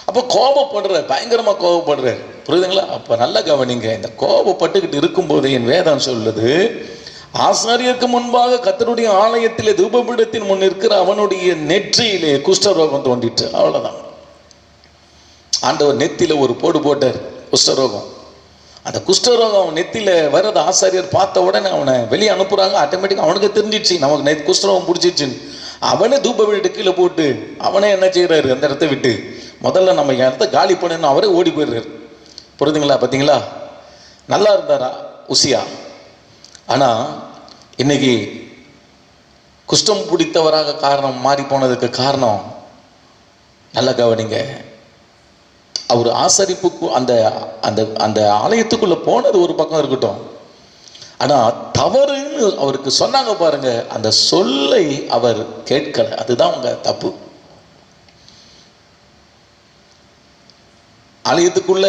Speaker 1: அப்போ கோபப்படுறார், பயங்கரமாக கோபப்படுறார், புரியுதுங்களா? அப்போ நல்லா கவனிங்க, இந்த கோபப்பட்டுக்கிட்டு இருக்கும்போது என் வேதம் சொல்லுது, ஆசாரியருக்கு முன்பாக கர்த்தருடைய ஆலயத்திலே தூபபீடத்தின் முன் இருக்கிற அவனுடைய நெற்றியிலே குஷ்டரோகம் தோண்டிட்டு. அவ்வளோதான். ஆண்டவர் நெத்தியில ஒரு போடு போட்டார், குஷ்டரோகம். அந்த குஷ்டரோகம் அவன் நெத்தியில வர்றது ஆசாரியர் பார்த்த உடனே அவனை வெளியே அனுப்புறாங்க. ஆட்டோமேட்டிக்காக அவனுக்கு தெரிஞ்சிடுச்சு நமக்கு குஷ்டரோகம் பிடிச்சிடுச்சுன்னு. அவனே தூப வீட்டு கீழே போட்டு அவனே என்ன செய்யறாரு, அந்த இடத்த விட்டு முதல்ல நம்ம இடத்த காலி பண்ணணும், அவரே ஓடி போயிடுறாரு. புரியுதுங்களா? பார்த்தீங்களா? நல்லா இருந்தாரா உசியா? ஆனால் இன்னைக்கு குஷ்டம் பிடித்தவராக மாறி போனதுக்கு காரணம் நல்லா கவனிங்க, அவர் ஆசரிப்புக்கு அந்த அந்த அந்த ஆலயத்துக்குள்ள போனது ஒரு பக்கம் இருக்கட்டும், ஆனால் தவறுன்னு அவருக்கு சொன்னாங்க பாருங்க, அந்த சொல்லை அவர் கேட்கல. அதுதான் உங்க தப்பு. ஆலயத்துக்குள்ள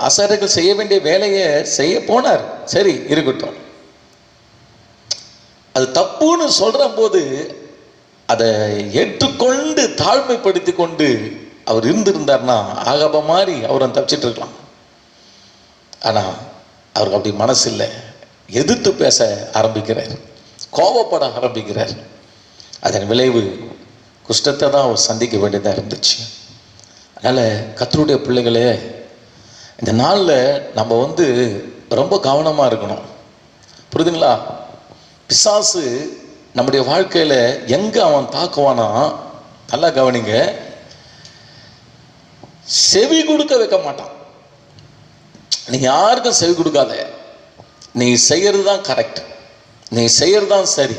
Speaker 1: ஆசாரியர்கள் செய்ய வேண்டிய வேலையை செய்ய போனார், சரி இருக்கட்டும். அது தப்புன்னு சொல்ற போது அதை ஏற்றுக்கொண்டு தாழ்மைப்படுத்தி கொண்டு அவர் இருந்திருந்தார்னா ஆகாப மாதிரி அவர் தப்பிச்சிட்டு இருக்கலாம். ஆனா அவருக்கு அப்படி மனசு இல்லை. எதிர்த்து பேச ஆரம்பிக்கிறார், கோபப்பட ஆரம்பிக்கிறார். அதன் விளைவு குஷ்டத்தை தான் அவர் சந்திக்க வேண்டியதாக இருந்துச்சு. அதனால் கர்த்தருடைய பிள்ளைகளே, இந்த நாளில் நம்ம ரொம்ப கவனமாக இருக்கணும், புரியுதுங்களா? பிசாசு நம்முடைய வாழ்க்கையில் எங்கே அவன் தாக்குவானா, நல்லா கவனிங்க, செவி கொடுக்க வைக்க மாட்டான். நீ யாருக்கும் செவி கொடுக்காத, நீ செய்யறது தான் கரெக்ட், நீ செய்யறது தான் சரி,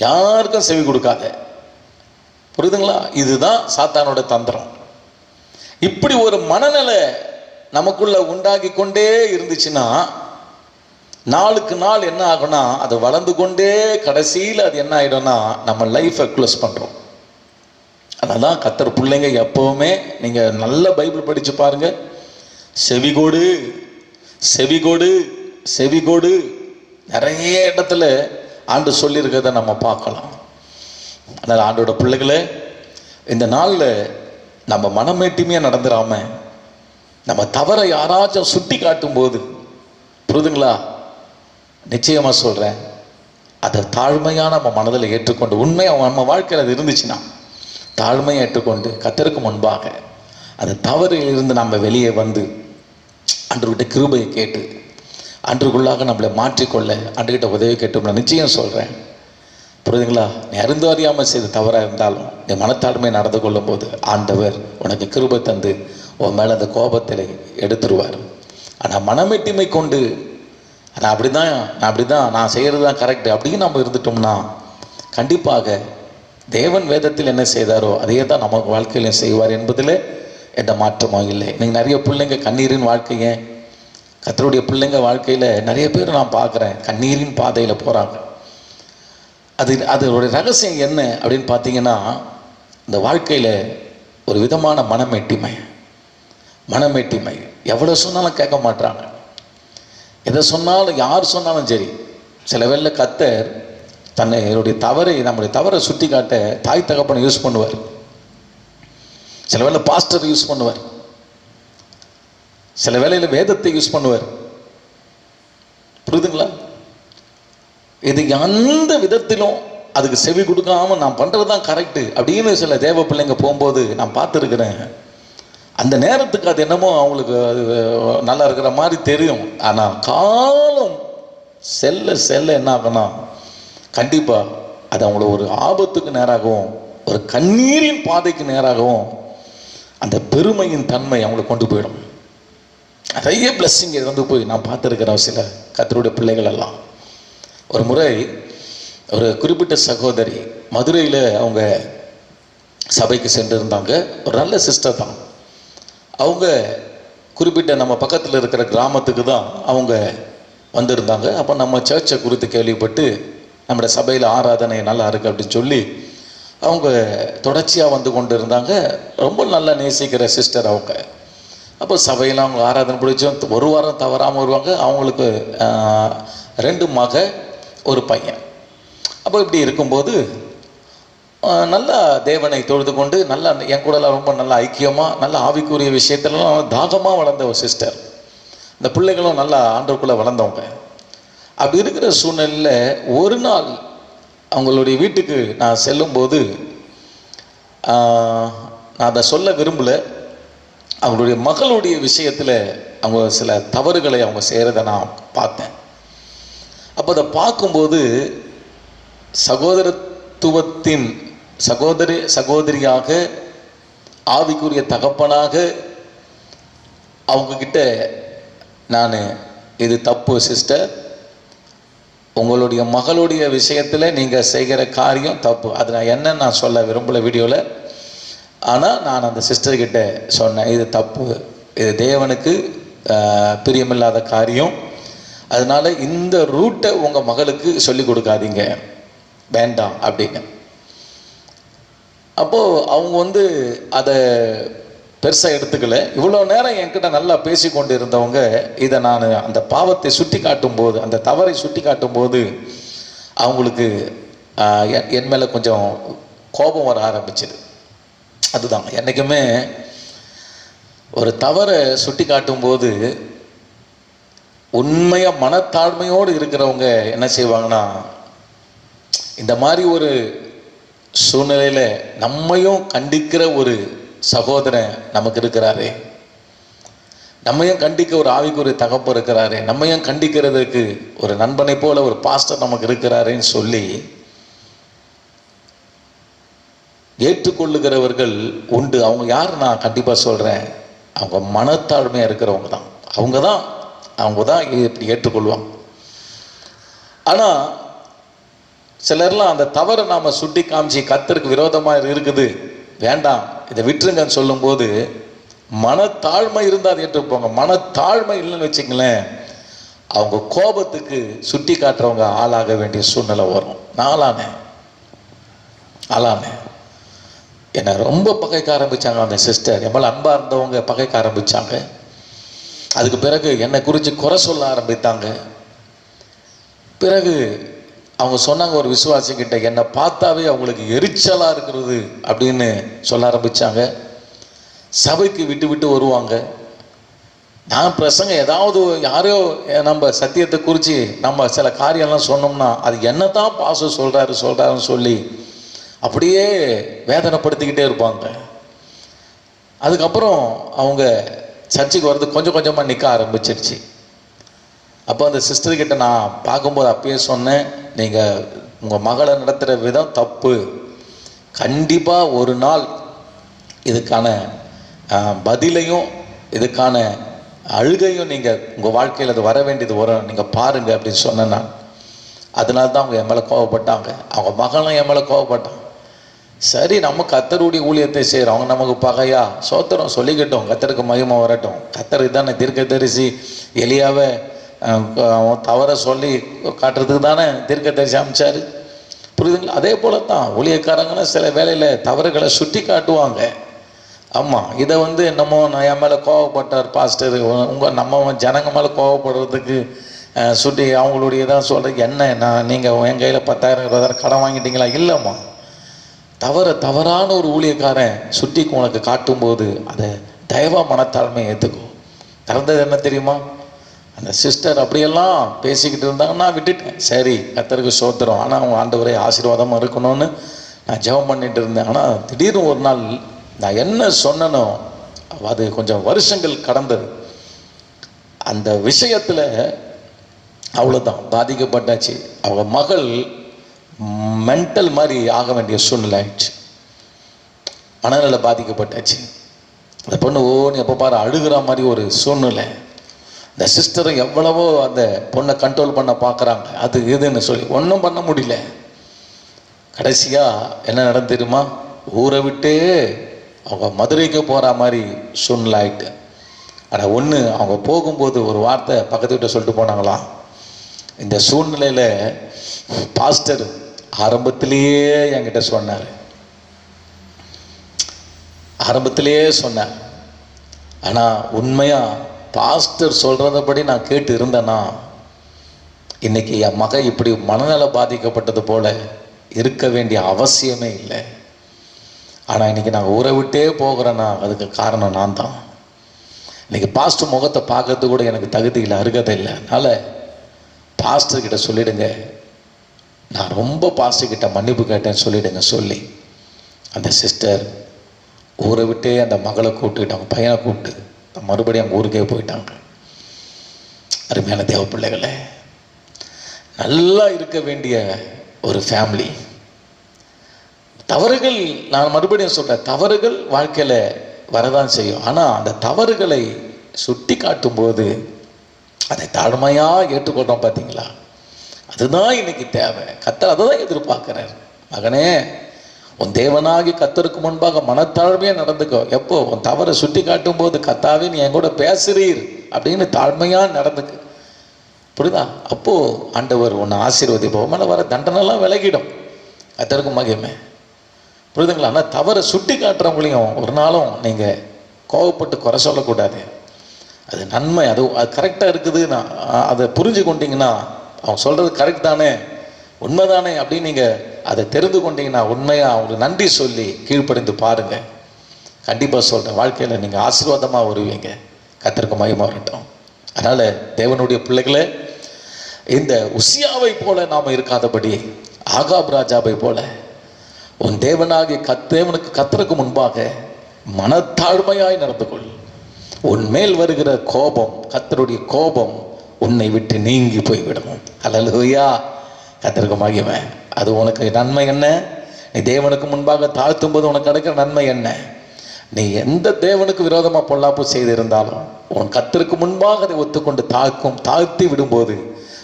Speaker 1: யாருக்கும் செவி கொடுக்காத, புரியுதுங்களா? இதுதான் சாத்தானோட தந்திரம். இப்படி ஒரு மனநிலை நமக்குள்ள உண்டாகி கொண்டே இருந்துச்சுன்னா நாளுக்கு நாள் என்ன ஆகும்னா அது வளர்ந்து கொண்டே கடைசியில் அது என்ன ஆகிடும்னா நம்ம லைஃப்பை க்ளோஸ் பண்ணுறோம். அதனால் கர்த்தர் பிள்ளைங்க எப்போவுமே நீங்கள் நல்ல பைபிள் படித்து பாருங்க, செவிகோடு செவிகோடு செவிகோடு நிறைய இடத்துல ஆண்டு சொல்லியிருக்கிறத நம்ம பார்க்கலாம். அதனால் ஆண்டோட பிள்ளைகளை இந்த நாளில் நம்ம மனமேட்டிமையாக நடந்துடாம, நம்ம தவறை யாராச்சும் சுட்டி காட்டும் போது, புரியுதுங்களா, நிச்சயமாக சொல்கிறேன், அதை தாழ்மையாக நம்ம மனதில் ஏற்றுக்கொண்டு, உண்மையாக நம்ம வாழ்க்கையில் அது இருந்துச்சுன்னா தாழ்மையை ஏற்றுக்கொண்டு கர்த்தருக்கு முன்பாக அந்த தவறில் இருந்து நம்ம வெளியே வந்து அன்றுகிட்ட கிருபையை கேட்டு அன்றுக்குள்ளாக நம்மளை மாற்றிக்கொள்ள அன்றுகிட்ட உதவி கேட்டோம்னா நிச்சயம் சொல்கிறேன், புரியுதுங்களா, நீ அறிந்து அறியாமல் செய்த தவறாக இருந்தாலும் நீ மனத்தாழ்மை நடந்து கொள்ளும் போது ஆண்டவர் உனக்கு கிருபை தந்து உன் மேலே அந்த கோபத்தில் எடுத்துருவார். ஆனால் மனமெட்டிமை கொண்டு நான் அப்படி தான் நான் செய்கிறது தான் கரெக்டு அப்படின்னு நம்ம இருந்துட்டோம்னா கண்டிப்பாக தேவன் வேதத்தில் என்ன செய்தாரோ அதே தான் நமக்கு வாழ்க்கையிலும் செய்வார் என்பதில் எந்த மாற்றமும் இல்லை. இன்னைக்கு நிறைய பிள்ளைங்க கண்ணீரின் வாழ்க்கையை, கர்த்தருடைய பிள்ளைங்க வாழ்க்கையில் நிறைய பேர் நான் பார்க்குறேன் கண்ணீரின் பாதையில் போகிறாங்க. அதோடைய ரகசியம் என்ன அப்படின்னு பார்த்தீங்கன்னா, இந்த வாழ்க்கையில் ஒரு விதமான மனமேட்டிமை எவ்வளோ சொன்னாலும் கேட்க மாட்டாங்க. எதை சொன்னாலும் யார் சொன்னாலும் சரி. சில வேளை கர்த்தர் நம்முடைய தவறை சுட்டி காட்ட தாய் தகப்பனை யூஸ் பண்ணுவார். சில வேளை பாஸ்டர் யூஸ் பண்ணுவார். சில வேளையில் வேதத்தை யூஸ் பண்ணுவார். புரியுதுங்களா? இது எந்த விதத்திலும் அதுக்கு செவி கொடுக்காம நான் பண்ணுறது தான் கரெக்டு அப்படின்னு சில தேவ பிள்ளைங்க போகும்போது நான் பார்த்துருக்குறேன். அந்த நேரத்துக்கு அது என்னமோ அவங்களுக்கு அது நல்லா இருக்கிற மாதிரி தெரியும். ஆனால் காலம் செல்ல என்ன ஆகும்னா கண்டிப்பாக அது அவங்கள ஒரு ஆபத்துக்கு நேராகவும் ஒரு கண்ணீரின் பாதைக்கு நேராகவும் அந்த பெருமையின் தன்மை அவங்களை கொண்டு போயிடும். நிறைய பிளஸ்ஸிங் வந்து போய் நான் பார்த்துருக்கிறேன் சில கர்த்தருடைய பிள்ளைகள் எல்லாம். ஒரு முறை ஒரு குறிப்பிட்ட சகோதரி மதுரையில் அவங்க சபைக்கு சென்றிருந்தாங்க. ஒரு நல்ல சிஸ்டர் தான். அவங்க குறிப்பிட்ட நம்ம பக்கத்தில் இருக்கிற கிராமத்துக்கு தான் அவங்க வந்திருந்தாங்க. அப்போ நம்ம சர்ச்சை குறித்து கேள்விப்பட்டு நம்முடைய சபையில் ஆராதனை நல்லா இருக்குது அப்படின்னு சொல்லி அவங்க தொடர்ச்சியாக வந்து கொண்டு இருந்தாங்க. ரொம்ப நல்லா நேசிக்கிற சிஸ்டர் அவங்க. அப்போ சபையில் அவங்க ஆராதனை பிடிச்சோம். ஒரு வாரம் தவறாமல் வருவாங்க. அவங்களுக்கு 2 மக ஒரு பையன். அப்போ இப்படி இருக்கும்போது நல்லா தேவனை தொழுது கொண்டு நல்லா என் கூடலாம் ரொம்ப நல்லா ஐக்கியமாக நல்லா ஆவிக்குரிய விஷயத்துலலாம் தாகமாக வளர்ந்த ஒரு சிஸ்டர். இந்த பிள்ளைகளும் நல்லா ஆண்டவருக்குள்ளே வளர்ந்தவங்க. அப்படி இருக்கிற சூழ்நிலையில் ஒரு நாள் அவங்களுடைய வீட்டுக்கு நான் செல்லும்போது நான் அதை சொல்ல விரும்பலை. அவங்களுடைய மகளுடைய விஷயத்தில் அவங்க சில தவறுகளை அவங்க செய்கிறத நான் பார்த்தேன். அப்போ அதை பார்க்கும்போது சகோதரத்துவத்தின் சகோதரியாக ஆவிக்குரிய தகப்பனாக அவங்கக்கிட்ட நான் இது தப்பு சிஸ்டர், உங்களுடைய மகளுடைய விஷயத்தில் நீங்கள் செய்கிற காரியம் தப்பு, அது நான் சொல்ல விரும்பலை வீடியோவில். ஆனால் நான் அந்த சிஸ்டர்கிட்ட சொன்னேன், இது தப்பு, இது தேவனுக்கு பிரியமில்லாத காரியம், அதனால் இந்த ரூட்டை உங்கள் மகளுக்கு சொல்லி கொடுக்காதீங்க, வேண்டாம் அப்படின்னு. அப்போது அவங்க அதை பெருசாக எடுத்துக்கல. இவ்வளோ நேரம் என்கிட்ட நல்லா பேசி கொண்டு இருந்தவங்க இதை நான் அந்த பாவத்தை சுட்டி காட்டும்போது, அந்த தவறை சுட்டி காட்டும்போது அவங்களுக்கு என் மேலே கொஞ்சம் கோபம் வர ஆரம்பிச்சிது. அதுதான் என்றைக்குமே ஒரு தவறை சுட்டி காட்டும்போது உண்மையாக மனத்தாழ்மையோடு இருக்கிறவங்க என்ன செய்வாங்கன்னா, இந்த மாதிரி ஒரு சூழ்நிலையில் நம்மையும் கண்டிக்கிற ஒரு சகோதரன் நமக்கு இருக்கிறாரே, நம்மையும் கண்டிக்க ஒரு ஆவிக்குரிய தகப்பன் இருக்கிறாரே, நம்மையும் கண்டிக்கிறதுக்கு ஒரு நண்பனை போல ஒரு பாஸ்டர் நமக்கு இருக்கிறாரேன்னு சொல்லி ஏற்றுக்கொள்ளுகிறவர்கள் உண்டு. அவங்க யார் நான் கண்டிப்பாக சொல்கிறேன், அவங்க மனத்தாழ்மையாக இருக்கிறவங்க தான். அவங்க தான் இப்படி ஏற்றுக்கொள்வாங்க. ஆனால் சிலர்லாம் அந்த தவறை நாம் சுட்டி காமிச்சு கர்த்தருக்கு விரோதமாக இருக்குது, வேண்டாம் இதை விட்டுருங்கன்னு சொல்லும்போது மனத்தாழ்மை இருந்தால் அதை ஏற்றுப்போங்க. மனத்தாழ்மை இல்லைன்னு வச்சுங்களேன், அவங்க கோபத்துக்கு சுட்டி காட்டுறவங்க ஆளாக வேண்டிய சூழ்நிலை வரும். நான் ஆளானேன். என்னை ரொம்ப பகைக்க ஆரம்பித்தாங்க. அந்த சிஸ்டர் எவ்வளோ அன்பாக இருந்தவங்க பகைக்க ஆரம்பித்தாங்க. அதுக்கு பிறகு என்னை குறித்து குறை சொல்ல ஆரம்பித்தாங்க. பிறகு அவங்க சொன்னாங்க, ஒரு விசுவாசிக்கிட்ட என்னை பார்த்தாவே அவங்களுக்கு எரிச்சலாக இருக்கிறது அப்படின்னு சொல்ல ஆரம்பித்தாங்க. சபைக்கு விட்டு வருவாங்க. நான் பிரசங்க ஏதாவது யாரோ நம்ம சத்தியத்தை குறித்து நம்ம சில காரியம்லாம் சொன்னோம்னா அது என்ன தான் பாசம் சொல்கிறாருன்னு சொல்லி அப்படியே வேதனைப்படுத்திக்கிட்டே இருப்பாங்க. அதுக்கப்புறம் அவங்க சர்ச்சுக்கு வர்றது கொஞ்சம் கொஞ்சமாக நிற்க ஆரம்பிச்சிருச்சு. அப்போ அந்த சிஸ்டர்கிட்ட நான் பார்க்கும்போது அப்பயே சொன்னேன், நீங்கள் உங்கள் மகளை நடத்துகிற விதம் தப்பு, கண்டிப்பாக ஒரு நாள் இதுக்கான பதிலையும் இதுக்கான அழுகையும் நீங்கள் உங்கள் வாழ்க்கையில் அது வர வேண்டியது வரும், நீங்கள் பாருங்கள் அப்படின்னு சொன்னேன் நான். அதனால தான் அவங்க என் மேலே கோவப்பட்டாங்க. அவங்க மகளும் என் மேலே கோவப்பட்டாங்க. சரி, நம்ம கர்த்தருடைய ஊழியத்தை செய்கிறோம், அவங்க நமக்கு பகையா? சோத்திரம், சொல்லிக்கிட்டோம், கர்த்தருக்கு மகிமை வரட்டும். கர்த்தருக்கு தானே தீர்க்கதரிசி எலியாவை தவற சொல்லி காட்டுறதுக்கு தானே தீர்க்கதரிசி அமைச்சார். புரியுதுங்களா? அதே போல தான் ஊழியக்காரங்கன்னா சில வேலையில் தவறுகளை சுட்டி காட்டுவாங்க. ஆமாம், இதை என்னமோ நான் என் மேலே கோவப்பட்டார் பாஸ்டர், நம்ம ஜனங்க மேலே கோவப்படுறதுக்கு சுட்டி அவங்களுடைய தான் சொல்கிறது. என்ன நீங்கள் என் கையில் 10,000 20,000 கடன் வாங்கிட்டீங்களா? இல்லைம்மா, தவறான ஒரு ஊழியக்காரன் சுட்டி உனக்கு காட்டும்போது அதை தயவா மனத்தாழ்மையை ஏற்றுக்கும். நடந்தது என்ன தெரியுமா? அந்த சிஸ்டர் அப்படியெல்லாம் பேசிக்கிட்டு இருந்தாங்க, நான் விட்டுட்டேன். சரி, கர்த்தருக்கு சோத்திரம், ஆனால் அவங்க ஆண்டவரே ஆசீர்வாதமாக இருக்கணும்னு நான் ஜெபம் பண்ணிட்டு இருந்தேன். ஆனால் திடீர்னு ஒரு நாள் நான் என்ன சொன்னனோ அது கொஞ்சம் வருஷங்கள் கடந்தது. அந்த விஷயத்தில் அவ்வளோதான், பாதிக்கப்பட்டாச்சு. அவங்க மகள் மென்டல் மாதிரி ஆக வேண்டிய சூழ்நிலை ஆயிடுச்சு. மனநிலை பாதிக்கப்பட்டாச்சு. அந்த பொண்ணு ஓன்னு எப்போ பாரு அழுகிற மாதிரி ஒரு சூழ்நிலை. இந்த சிஸ்டரும் எவ்வளவோ அந்த பொண்ணை கண்ட்ரோல் பண்ண பார்க்குறாங்க, அது இதுன்னு சொல்லி ஒன்றும் பண்ண முடியல. கடைசியாக என்ன நடந்துருமா? ஊரை விட்டு அவங்க மதுரைக்கு போகிற மாதிரி சூழ்நிலை ஆயிட்டு. ஆனால் ஒன்று, அவங்க போகும்போது ஒரு வார்த்தை பக்கத்து வீட்டை சொல்லிட்டு போனாங்களாம். இந்த சூழ்நிலையில் பாஸ்டர் ஆரம்பத்திலேயே என்கிட்ட சொன்னார், ஆனால் உண்மையாக பாஸ்டர் சொல்கிறதபடி நான் கேட்டு இருந்தேன்னா இன்றைக்கி என் மக இப்படி மனநல பாதிக்கப்பட்டது போல் இருக்க வேண்டிய அவசியமே இல்லை. ஆனால் இன்றைக்கி நான் ஊரை விட்டே போகிறேன்னா அதுக்கு காரணம் நான் தான். இன்றைக்கி பாஸ்டர் முகத்தை பார்க்கறது கூட எனக்கு தகுதி இல்லை, அருகதை இல்லை. அதனால் பாஸ்டர்கிட்ட சொல்லிவிடுங்க, நான் ரொம்ப பாஸ்டர்கிட்ட மன்னிப்பு கேட்டேன்னு சொல்லிவிடுங்க. சொல்லி அந்த சிஸ்டர் ஊரை விட்டே அந்த மகளை கூப்பிட்டுக்கிட்டு அவங்க பையனை கூப்பிட்டு மறுபடியும் அவங்க ஊருக்கே போயிட்டாங்க. அருமையான தேவ பிள்ளைகளே, நல்லா இருக்க வேண்டிய ஒரு ஃபேமிலி. தவறுகள், நான் மறுபடியும் சொல்கிறேன், தவறுகள் வாழ்க்கையில் வரதான் செய்யும். ஆனால் அந்த தவறுகளை சுட்டி காட்டும்போது அதை தாழ்மையாக ஏற்றுக்கொள்கிறோம். பார்த்தீங்களா? அதுதான் இன்னைக்கு தேவை. கர்த்தர் அதை தான் எதிர்பார்க்குறார். மகனே, உன் தேவனாகி கர்த்தருக்கு முன்பாக மனத்தாழ்மையாக நடந்துக்கோ. எப்போ உன் தவறை சுட்டி காட்டும் போது, கர்த்தாவே நீ என் கூட பேசுறீர் அப்படின்னு தாழ்மையாக நடந்துக்கு. புரியுதா? அப்போது ஆண்டவர் உன்னை ஆசீர்வதிப்போம். மேலே வர தண்டனைலாம் விலகிடும். கர்த்தருக்கு மகிமை. புரியுதுங்களா? ஆனால் தவறை சுட்டி காட்டுறவங்களையும் ஒரு நாளும் நீங்கள் கோவப்பட்டு குறை சொல்லக்கூடாது. அது நன்மை, அது கரெக்டாக இருக்குதுன்னா அதை புரிஞ்சு கொண்டீங்கன்னா, அவங்க சொல்கிறது கரெக்ட் தானே, உண்மைதானே அப்படின்னு நீங்கள் அதை தெரிந்து கொண்டீங்கன்னா உண்மையாக அவங்களுக்கு நன்றி சொல்லி கீழ்ப்படிந்து பாருங்கள். கண்டிப்பாக சொல்கிறேன், வாழ்க்கையில் நீங்கள் ஆசீர்வாதமாக வருவீங்க. கர்த்தருக்கு மகிமை வரட்டும். அதனால் தேவனுடைய பிள்ளைகளை இந்த உசியாவை போல நாம் இருக்காதபடி ஆகாப் ராஜாவை போல உன் தேவனாகிய தேவனுக்கு கர்த்தருக்கு முன்பாக மனத்தாழ்மையாய் நடந்து கொள். உன் மேல் வருகிற கோபம், கர்த்தருடைய கோபம் உன்னை விட்டு நீங்கி போய்விடும். அல்லேலூயா. கர்த்தருக்கு மகிமை. அது உனக்கு நன்மை என்ன? நீ தேவனுக்கு முன்பாக தாழ்த்தும் போது உனக்கு கிடைக்கிற நன்மை என்ன? நீ எந்த தேவனுக்கு விரோதமாக பொல்லாப்பு செய்திருந்தாலும் உன் கர்த்தருக்கு முன்பாக அதை ஒத்துக்கொண்டு தாழ்த்தி விடும்போது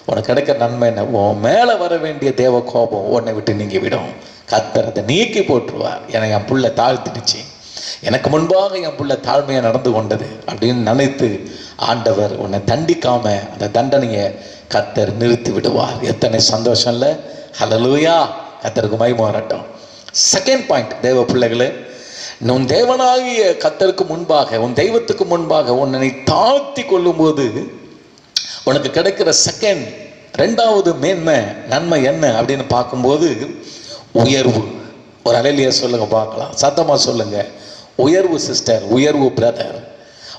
Speaker 1: உனக்கு கிடைக்கிற நன்மை என்ன? உன் மேலே வர வேண்டிய தேவ கோபம் உன்னை விட்டு நீங்கி விடும். கர்த்தர் அதை நீக்கி போட்டுருவார். ஏன்னா என் புள்ள தாழ்த்திடுச்சு, எனக்கு முன்பாக என் புள்ள தாழ்மையாக நடந்து கொண்டது அப்படின்னு நினைத்து ஆண்டவர் உன்னை தண்டிக்காம அந்த தண்டனையை கர்த்தர் நிறுத்தி விடுவார். எத்தனை சந்தோஷம் இல்லை? ஹல்லேலூயா. கர்த்தருக்கு மகிமை வரட்டும். செகண்ட் பாயிண்ட், தேவ பிள்ளைகளே, உன் தேவனாகிய கர்த்தருக்கு முன்பாக, உன் தெய்வத்துக்கு முன்பாக உன்னை தாழ்த்தி கொள்ளும்போது உனக்கு கிடைக்கிற ரெண்டாவது மேன்மை நன்மை என்ன அப்படின்னு பார்க்கும்போது உயர்வு. ஒரு அல்லேலூயா சொல்லுங்க பார்க்கலாம், சத்தமா சொல்லுங்க. உயர்வு சிஸ்டர், உயர்வு பிரதர்.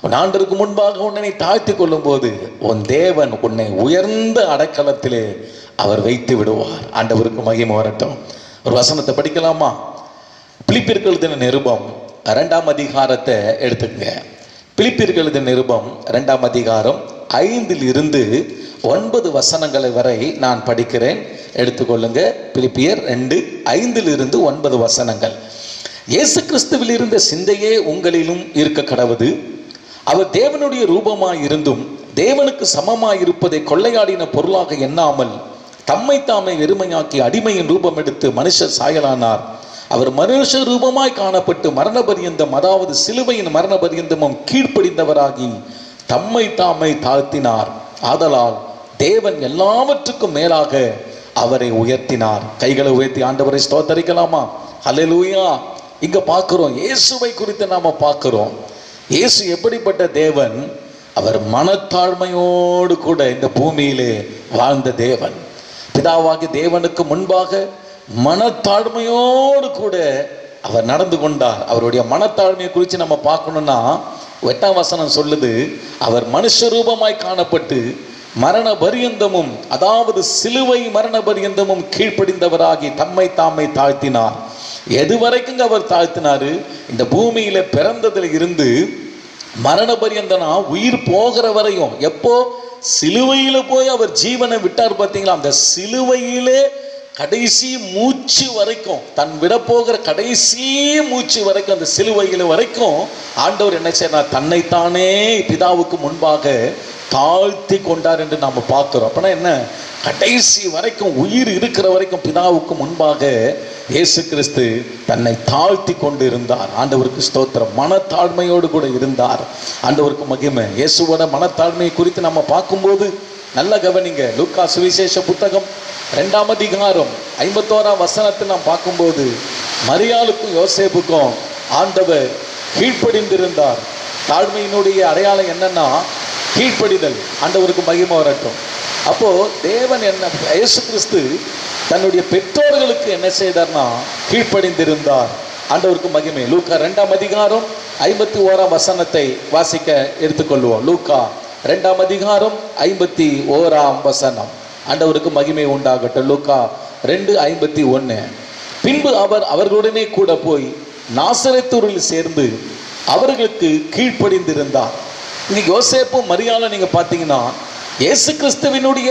Speaker 1: உன் ஆண்டருக்கு முன்பாக உன்னை தாழ்த்தி கொள்ளும் போது உன் தேவன் உன்னை உயர்ந்த அடைக்கலத்திலே அவர் வைத்து விடுவார். ஆண்டவருக்கு மகிமை வரட்டும். ஒரு வசனத்தை படிக்கலாமா? பிலிப்பியருக்கு எழுதின நிருபம் 2ஆம் அதிகாரத்தை எடுத்துக்கங்க. பிலிப்பியருக்கு எழுதின நிருபம் 2ஆம் அதிகாரம் 5 வசனங்களை வரை நான் படிக்கிறேன், எடுத்துக்கொள்ளுங்க. பிலிப்பியர் 2:5 வசனங்கள். இயேசு கிறிஸ்துவில் இருந்த சிந்தையே உங்களிலும் இருக்க கடவுது. அவர் தேவனுடைய ரூபமாய் இருந்தும் தேவனுக்கு சமமாய் இருப்பதை கொள்ளையாடின பொருளாக எண்ணாமல் தம்மை தாமே வெறுமையாக்கி அடிமையின் ரூபம் எடுத்து மனுஷர் சாயலானார். அவர் மனுஷ ரூபமாய் காணப்பட்டு மரண பரியந்தம், அதாவது சிலுவையின் மரண பரியந்தமும் கீழ்ப்படிந்தவராகி தம்மை தாமை தாழ்த்தினார். ஆதலால் தேவன் எல்லாவற்றுக்கும் மேலாக அவரை உயர்த்தினார். கைகளை உயர்த்தி ஆண்டவரை ஸ்தோத்தரிக்கலாமா? ஹல்லேலூயா. இங்க பார்க்கிறோம், இயேசுவை குறித்து நாம பார்க்கிறோம். இயேசு எப்படிப்பட்ட தேவன்? அவர் மனத்தாழ்மையோடு கூட இந்த பூமியிலே வாழ்ந்த தேவன். பிதாவாகி தேவனுக்கு முன்பாக மனத்தாழ்மையோடு கூட அவர் நடந்து கொண்டார். அவருடைய மனத்தாழ்மையை குறித்து நம்ம பார்க்கணும்னா 8ஆம் வசனம் சொல்லுது, அவர் மனுஷ ரூபமாய் காணப்பட்டு மரண பரியந்தமும், அதாவது சிலுவை மரண பரியந்தமும் கீழ்ப்படிந்தவராகி தம்மை தாமை தாழ்த்தினார். எது வரைக்கும் அவர் தாழ்த்தினாரு? இந்த பூமியில பிறந்ததுல இருந்து மரண பரியந்தனா உயிர் போகிற வரையும். எப்போ சிலுவையில போய் அவர் ஜீவனை விட்டார் பார்த்தீங்களா, அந்த சிலுவையிலே கடைசி மூச்சு வரைக்கும், தன் விட போகிற கடைசி மூச்சு வரைக்கும், அந்த சிலுவையில வரைக்கும் ஆண்டவர் என்ன செய்யறார்? தன்னைத்தானே பிதாவுக்கு முன்பாக தாழ்த்தி கொண்டார் என்று நாம் பார்க்கிறோம். அப்படின்னா என்ன? கடைசி வரைக்கும், உயிர் இருக்கிற வரைக்கும் பிதாவுக்கு முன்பாக இயேசு கிறிஸ்து தன்னை தாழ்த்தி கொண்டு இருந்தார். ஆண்டவருக்கு ஸ்தோத்திரம். மனத்தாழ்மையோடு கூட இருந்தார். ஆண்டவருக்கு மகிமை. இயேசுவோட மனத்தாழ்மையை குறித்து நம்ம பார்க்கும்போது நல்ல கவனிங்க. லூக்கா சுவிசேஷ புத்தகம் 2ஆம் அதிகாரம் 51ஆம் வசனத்தை நாம் பார்க்கும்போது, மரியாளுக்கும் யோசேப்புக்கும் ஆண்டவர் கீழ்ப்படிந்திருந்தார். தாழ்மையினுடைய அடையாளம் என்னன்னா கீழ்ப்படிதல். ஆண்டவருக்கு மகிமை வரட்டும். அப்போ தேவன் என்ன, இயேசு கிறிஸ்து தன்னுடைய பெற்றோர்களுக்கு என்ன செய்தார்னா கீழ்ப்படிந்திருந்தார். ஆண்டவருக்கு மகிமை. லூக்கா 2ஆம் அதிகாரம் 51ஆம் வசனத்தை வாசிக்க எடுத்துக்கொள்வோம். லூக்கா 2ஆம் அதிகாரம் 51ஆம் வசனம். ஆண்டவருக்கு மகிமை உண்டாகட்டும். லூக்கா 2:51. பின்பு அவர் அவர்களுடனே கூட போய் நாசரேத்தூரில் சேர்ந்து அவர்களுக்கு கீழ்ப்படிந்திருந்தார். இன்னைக்கு யோசேப்பும் மரியாளும் நீங்க பார்த்தீங்கன்னா இயேசு கிறிஸ்துவினுடைய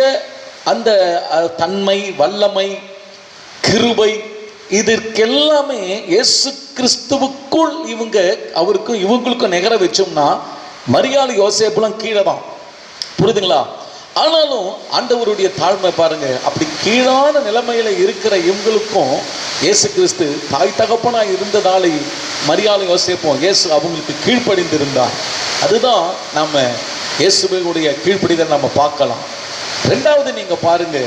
Speaker 1: அந்த தன்மை, வல்லமை, கிருபை, இதற்கெல்லாமே இயேசு கிறிஸ்துவுக்குள் இவங்களுக்கும் நிகர வச்சோம்னா மரியாள் யோசேப்புலாம் கீழே தான். புரியுதுங்களா? ஆனாலும் ஆண்டவருடைய தாழ்மை பாருங்க. அப்படி கீழான நிலைமையில இருக்கிற இவங்களுக்கும் இயேசு கிறிஸ்து தாய் தகப்பனா இருந்ததாலே மரியாள் யோசேப்பும் இயேசு அவங்களுக்கு கீழ்ப்படிந்திருந்தார். அதுதான் நம்ம இயேசுவினுடைய கீழ்ப்படிதல் நம்ம பார்க்கலாம். ரெண்டாவது நீங்க பாருங்க,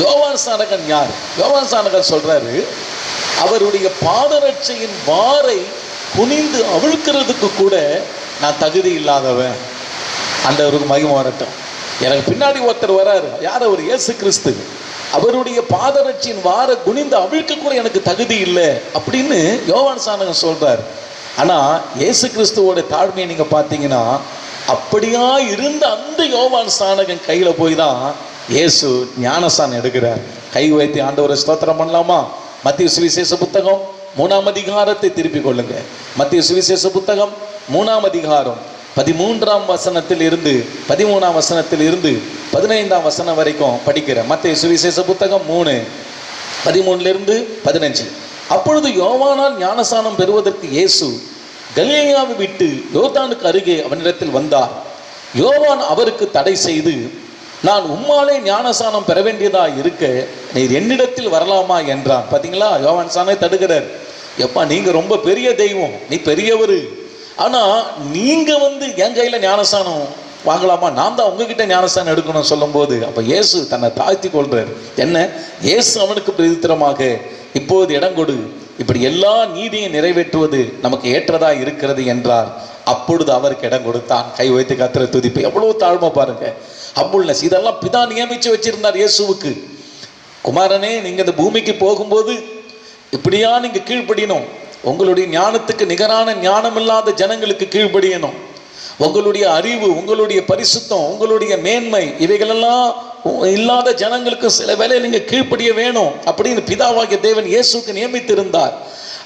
Speaker 1: யோவான் ஸ்நானகன் யார்? யோவான் ஸ்நானகன் சொல்றாரு, அவருடைய பாதரட்சையின் வாரை குனிந்து அவிழ்க்கிறதுக்கு கூட நான் தகுதி இல்லாதவன். ஆண்டவருக்கு மகிமை வரட்டும். எனக்கு பின்னாடி ஒருத்தர் வராரு. யார் அவர்? இயேசு கிறிஸ்து. அவருடைய பாதரட்சியின் வார குனிந்து அவிழ்க்க கூட எனக்கு தகுதி இல்லை அப்படின்னு யோவான் ஸ்நானகன் சொல்றார். ஆனா இயேசு கிறிஸ்துவோட தாழ்மையை நீங்க பார்த்தீங்கன்னா, அப்படியா இருந்த அந்த யோவான் ஸ்நானகன் கையில போய் தான் இயேசு ஞானஸ்நானம் எடுக்கிறார். கை வைத்து ஆண்டவரை ஸ்தோத்திரம் பண்ணலாமா? மத்திய சுவிசேஷ புத்தகம் 3ஆம் அதிகாரத்தை திருப்பிக் கொள்ளுங்க. மத்திய சுவிசேஷ புத்தகம் 3ஆம் அதிகாரம் 13ஆம் வசனத்தில் இருந்து 13ஆம் வசனத்தில் இருந்து 15ஆம் வசனம் வரைக்கும் படிக்கிற மத்திய சுவிசேஷ புத்தகம் 3:13-15. அப்பொழுது யோவானால் ஞானஸ்நானம் பெறுவதற்கு இயேசு கலிலேயாவை விட்டு யோர்தானுக்கு அருகே அவனிடத்தில் வந்தார். யோவான் அவருக்கு தடை செய்து, நான் உம்மாலே ஞானஸ்நானம் பெற வேண்டியதா இருக்க நீர் என்னிடத்தில் வரலாமா என்றான். பார்த்தீங்களா? யோவான் ஸ்நானனை தடுக்கிறார். எப்பா, நீங்க ரொம்ப பெரிய தெய்வம், நீ பெரியவர், ஆனா நீங்க என் கையில ஞானஸ்நானம் வாங்கலாமா? நான் தான் உங்ககிட்ட ஞானஸ்நானம் எடுக்கணும் சொல்லும் போது அப்ப இயேசு தன்னை தாழ்த்தி கொள்றார். என்ன? இயேசு அவனுக்கு பிரதித்திரமாக, இப்போது இடம் கொடு, இப்படி எல்லா நீதியும் நிறைவேற்றுவது நமக்கு ஏற்றதா இருக்கிறது என்றார். அப்பொழுது அவருக்கு இடம் கொடுத்தான். கை வைத்து கர்த்தரை துதிப்பு. எவ்வளவு தாழ்மை பாருங்க. ஹம்புல்னஸ். இதெல்லாம் பிதா நியமிச்சு வச்சிருந்தார் இயேசுவுக்கு. குமாரனே, நீங்க இந்த பூமிக்கு போகும்போது இப்படியா நீங்க கீழ்ப்படியணும். உங்களுடைய ஞானத்துக்கு நிகரான ஞானம் இல்லாத ஜனங்களுக்கு கீழ்ப்படியணும். உங்களுடைய அறிவு, உங்களுடைய பரிசுத்தம், உங்களுடைய மேன்மை, இவைகளெல்லாம் இல்லாத ஜனங்களுக்கு சில வேளை நீங்க கீழ்ப்படிய வேணும் அப்படின்னு பிதாவாகிய தேவன் இயேசுக்கு நியமித்திருந்தார்.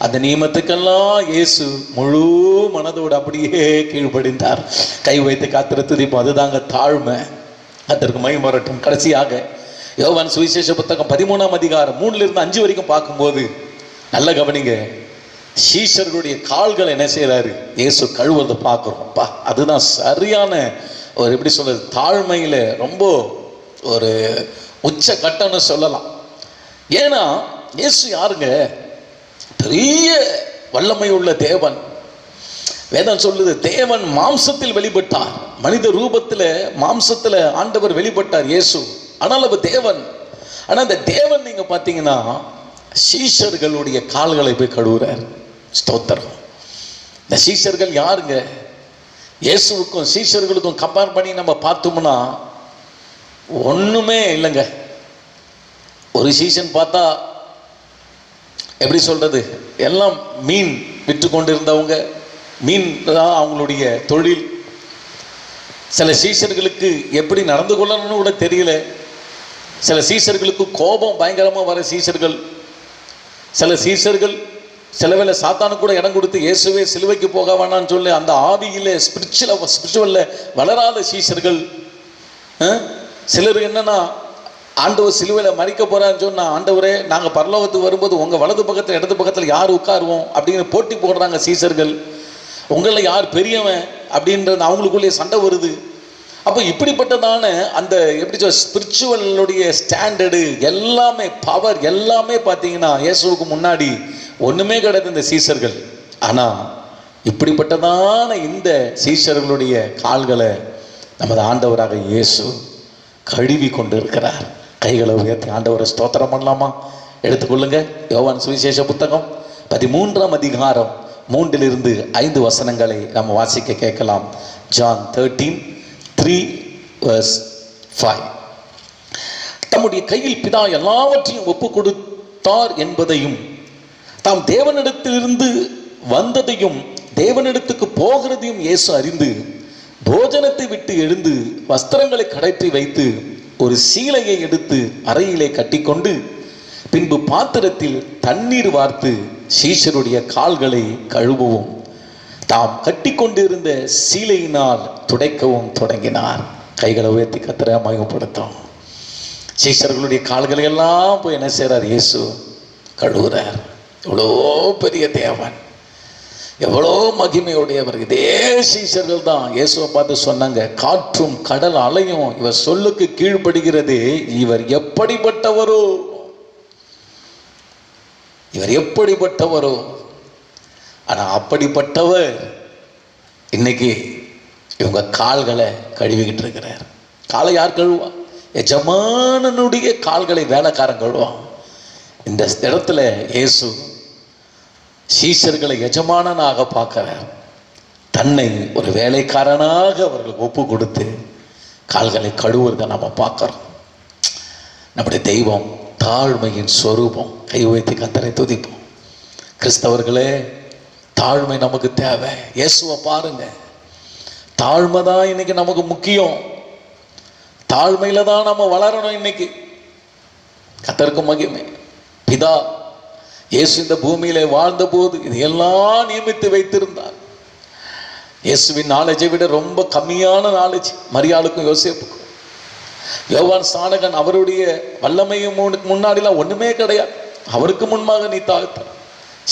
Speaker 1: அந்த நியமத்துக்கெல்லாம் இயேசு முழு மனதோடு அப்படியே கீழ்ப்படிந்தார். கை வைத்து கர்த்தரை துதிப்போம். அதுதாங்க தாழ்மை. அதற்கு மகிமை வரட்டும். கடைசியாக யோவான் சுவிசேஷ புத்தகம் 13ஆம் அதிகாரம் 3-5 வரைக்கும் பார்க்கும்போது நல்ல கவனிங்க. சீஷர்களுடைய கால்கள் என்ன செய்யறாரு? இயேசு கழுவுறதை பார்க்கிறோம். அதுதான் சரியான ஒரு, எப்படி சொல்றது, தாழ்மையில ரொம்ப ஒரு உச்ச கட்டம்னு சொல்லலாம். ஏன்னா இயேசு யாருங்க? பெரிய வல்லமை உள்ள தேவன். வேதம் சொல்லுது, தேவன் மாம்சத்தில் வெளிப்பட்டார். மனித ரூபத்தில் மாம்சத்தில் ஆண்டவர் வெளிப்பட்டார் இயேசு. ஆனால் அவர் தேவன். ஆனால் அந்த தேவன் நீங்க பார்த்தீங்கன்னா சீஷர்களுடைய கால்களை போய் கழுவுறார். ஸ்தோத்திரம். இந்த சீஷர்கள் யாருங்க? இயேசுவுக்கும் சீஷர்களுக்கும் கம்பேர் பண்ணி நம்ம பார்த்தோம்னா ஒண்ணுமே இல்லைங்க. ஒரு சீசன் பார்த்தா எப்படி சொல்றது, எல்லாம் மீன் விற்று கொண்டிருந்தவங்க, மீன் தான் அவங்களுடைய தொழில். சில சீஷர்களுக்கு எப்படி நடந்து கொள்ளணும்னு கூட தெரியல. சில சீஷர்களுக்கு கோபம் பயங்கரமாக வர சீஷர்கள். சில சீஷர்கள் சில வேளை சாத்தானு கூட இடம் கொடுத்து இயேசுவே சிலுவைக்கு போக வேணான்னு சொல்லி அந்த ஆவியிலே ஸ்பிரிச்சுவல்ல வளராத சீஷர்கள். சிலர் என்னன்னா, ஆண்டவர் சிலுவையில் மறிக்க போறான்னு சொன்னா, ஆண்டவரே நாங்கள் பரலோகத்துக்கு வரும்போது உங்கள் வலது பக்கத்தில் இடது பக்கத்தில் யார் உட்காருவோம் அப்படின்னு போட்டி போடுறாங்க சீஷர்கள். உங்களில் யார் பெரியவன் அப்படின்றது அவங்களுக்குள்ளே சண்டை வருது. அப்போ இப்படிப்பட்டதான அந்த எப்படி சொல்ல ஸ்பிரிச்சுவலுடைய ஸ்டாண்டர்டு எல்லாமே, பவர் எல்லாமே பார்த்தீங்கன்னா இயேசுவுக்கு முன்னாடி ஒன்றுமே கிடையாது இந்த சீஷர்கள். ஆனால் இப்படிப்பட்டதான இந்த சீஷர்களுடைய கால்களை நமது ஆண்டவராக இயேசு கழுவி கொண்டு இருக்கிறார். கைகளை உயர்த்தி ஆண்டவரை ஸ்தோத்திரம் பண்ணலாமா? எடுத்துக்கொள்ளுங்க. யோவான் சுவிசேஷ புத்தகம் 13ஆம் அதிகாரம் 3 to 5 வசனங்களை நம்ம வாசிக்க கேட்கலாம். ஜான் 13:3-5. தம்முடைய கையில் பிதா எல்லாவற்றையும் ஒப்பு கொடுத்தார் என்பதையும், தாம் தேவனிடத்திலிருந்து வந்ததையும் தேவனிடத்துக்கு போகிறதையும் இயேசு அறிந்து போஜனத்தை விட்டு எழுந்து வஸ்திரங்களை கழற்றி வைத்து ஒரு சீலையை எடுத்து அறையிலே கட்டிக்கொண்டு பின்பு பாத்திரத்தில் தண்ணீர் வார்த்து சீஷருடைய கால்களை கழுவவும் தாம் கட்டி கொண்டிருந்த சீலையினால் துடைக்கவும் தொடங்கினார். கைகளை உயர்த்தி கர்த்தரை மகிமைப்படுத்தும். சீஷர்களுடைய கால்களை எல்லாம் போய் என்ன செய்றார்? இயேசு கழுவுறார். எவ்வளோ பெரிய தேவன், எவ்வளோ மகிமையுடையவர். இதே சீஷர்கள் தான் இயேசுவை பார்த்து சொன்னாங்க, காற்றும் கடல் அலையும் இவர் சொல்லுக்கு கீழ்ப்படுகிறதே, இவர் எப்படிப்பட்டவரோ, இவர் எப்படிப்பட்டவரோ. ஆனா அப்படிப்பட்டவர் இன்னைக்கு இவங்க கால்களை கழுவிக்கிட்டு இருக்கிறார். காலை யார் கழுவா? எஜமானனுடைய கால்களை வேலைக்காரன் கழுவான். இந்த இடத்துல இயேசு சீஷர்களை எஜமானனாக பார்க்கிறார். தன்னை ஒரு வேலைக்காரனாக அவர்களுக்கு ஒப்பு கொடுத்து கால்களை கழுவுறதை நம்ம பார்க்கிறோம். நம்முடைய தெய்வம் தாழ்மையின் ஸ்வரூபம். கை உயர்த்தி கர்த்தரை துதிப்போம். கிறிஸ்தவர்களே, தாழ்மை நமக்கு தேவை. இயேசுவை பாருங்க, தாழ்மை தான் இன்னைக்கு நமக்கு முக்கியம். தாழ்மையில தான் நம்ம வளரணும். இன்னைக்கு கர்த்தருக்கு மகிமை. பிதா இயேசு இந்த பூமியிலே வாழ்ந்த போது இதையெல்லாம் நியமித்து வைத்திருந்தார். இயேசுவின் நாலேஜை விட ரொம்ப கம்மியான நாலேஜ் மரியாளுக்கும் யோசேப்புக்கும். யோவான் ஸ்நானகன் அவருடைய வல்லமையும் முன்னாடிலாம் ஒண்ணுமே கிடையாது. அவருக்கு முன்பாக நீ தாழ்த்த.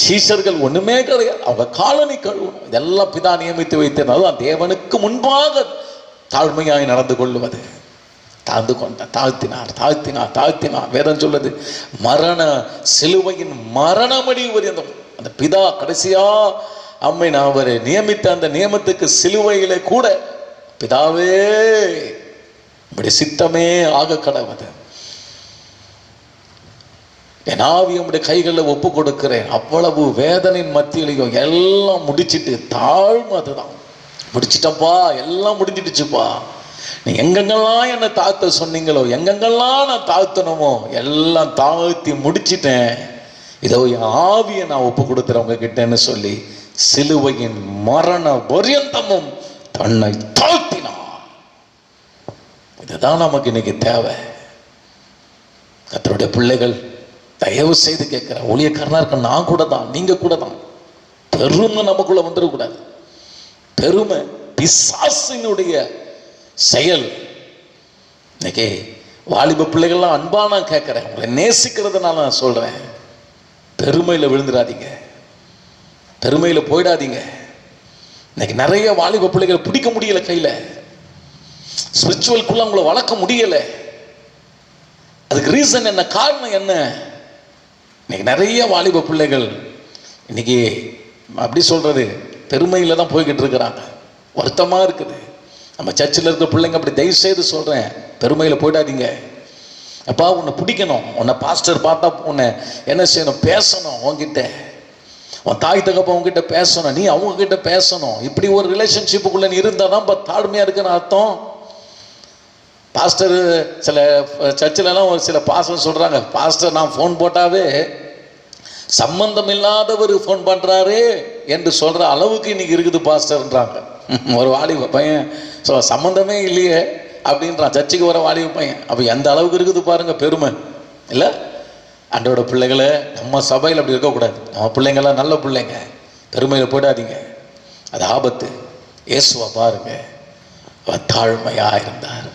Speaker 1: சீஷர்கள் ஒண்ணுமே கிடையாது, அவங்க காலனி கழுவணும். இதெல்லாம் பிதா நியமித்து வைத்திருந்தார். அதுதான் தேவனுக்கு முன்பாக தாழ்மையாய் நடந்து கொள்வது. தாழ்த்தினார். வேதம் சொல்லுது, மரண சிலுவையின் மரணமடி பரியந்தம் அந்த பிதா கடைசியா அம்மை நான் அவர் நியமித்த அந்த நியமத்துக்கு சிலுவையில கூட பிதாவே இப்படி சித்தமே ஆக கடவுது, என் ஆவியை உம்முடைய கைகளில் ஒப்பு கொடுக்கிறேன். அவ்வளவு வேதனையின் மத்தியிலையும் எல்லாம் முடிச்சிட்டு தாழ்மை. அதுதான் முடிச்சிட்டப்பா, எல்லாம் முடிஞ்சிடுச்சுப்பா. நீ எங்கெங்கெல்லாம் என்னை தாழ்த்த சொன்னீங்களோ, எங்கெங்கெல்லாம் நான் தாழ்த்தணுமோ எல்லாம் தாழ்த்தி முடிச்சிட்டேன். இதோ என் ஆவியை நான் ஒப்பு கொடுத்துறவங்க கிட்டேன்னு சொல்லி சிலுவையின் மரண பரியந்தமும் தன்னை தாழ்த்தினான். இதுதான் நமக்கு இன்னைக்கு தேவை. கர்த்தருடைய பிள்ளைகள் தயவு செய்து கேட்கிற ஊழியக்காரனா இருக்க நான் கூட தான், நீங்க கூட தான். பெருமை நமக்குள்ள வந்துடக்கூடாது. பெருமை பிசாசினுடைய செயல். இன்னைக்கு வாலிப பிள்ளைகள்லாம் அன்பா நான் கேட்கிறேன், உங்களை நேசிக்கிறதுனால நான் சொல்றேன், பெருமையில விழுந்துடாதீங்க, பெருமையில போயிடாதீங்க. இன்னைக்கு நிறைய வாலிப பிள்ளைகளை பிடிக்க முடியல, கையில ஸ்பிரிச்சுவல்குள்ள உங்களை வளர்க்க முடியல. அதுக்கு ரீசன் என்ன? காரணம் என்ன? இன்னைக்கு நிறைய வாலிப பிள்ளைகள் இன்னைக்கு அப்படி சொல்கிறது பெருமையில் தான் போய்கிட்டு இருக்கிறாங்க. வருத்தமாக இருக்குது. நம்ம சர்ச்சில் இருக்க பிள்ளைங்க அப்படி தயவு செய்து சொல்கிறேன், பெருமையில் போயிடாதீங்க. அப்பா உன்னை பிடிக்கணும், உன்னை பாஸ்டர் பார்த்தா உன்னை என்ன செய்யணும், பேசணும், உன்கிட்ட உன் தாய் தகப்ப உங்ககிட்ட பேசணும், நீ அவங்கக்கிட்ட பேசணும். இப்படி ஒரு ரிலேஷன்ஷிப்புக்குள்ளே நீ இருந்தால் தான் இப்போ தாழ்மையாக இருக்குன்னு அர்த்தம். பாஸ்டர் சில சர்ச்சிலலாம் ஒரு சில பாஸ்டர் சொல்கிறாங்க, பாஸ்டர் நான் ஃபோன் போட்டாவே சம்பந்தம் இல்லாதவர் ஃபோன் பண்ணுறாரு என்று சொல்கிற அளவுக்கு இன்னைக்கு இருக்குது பாஸ்டர்ன்றாங்க. ஒரு வாலிப பையன் சம்மந்தமே இல்லையே அப்படின்றான், சர்ச்சுக்கு வர வாலிப பையன். அப்போ எந்த அளவுக்கு இருக்குது பாருங்கள் பெருமை இல்லை? அன்றோட பிள்ளைகளை நம்ம சபையில் அப்படி இருக்கக்கூடாது. நம்ம பிள்ளைங்கள்லாம் நல்ல பிள்ளைங்க, பெருமையில் போயிடாதீங்க, அது ஆபத்து. இயேசுவை பாருங்க, அவர் தாழ்மையாக இருந்தார்.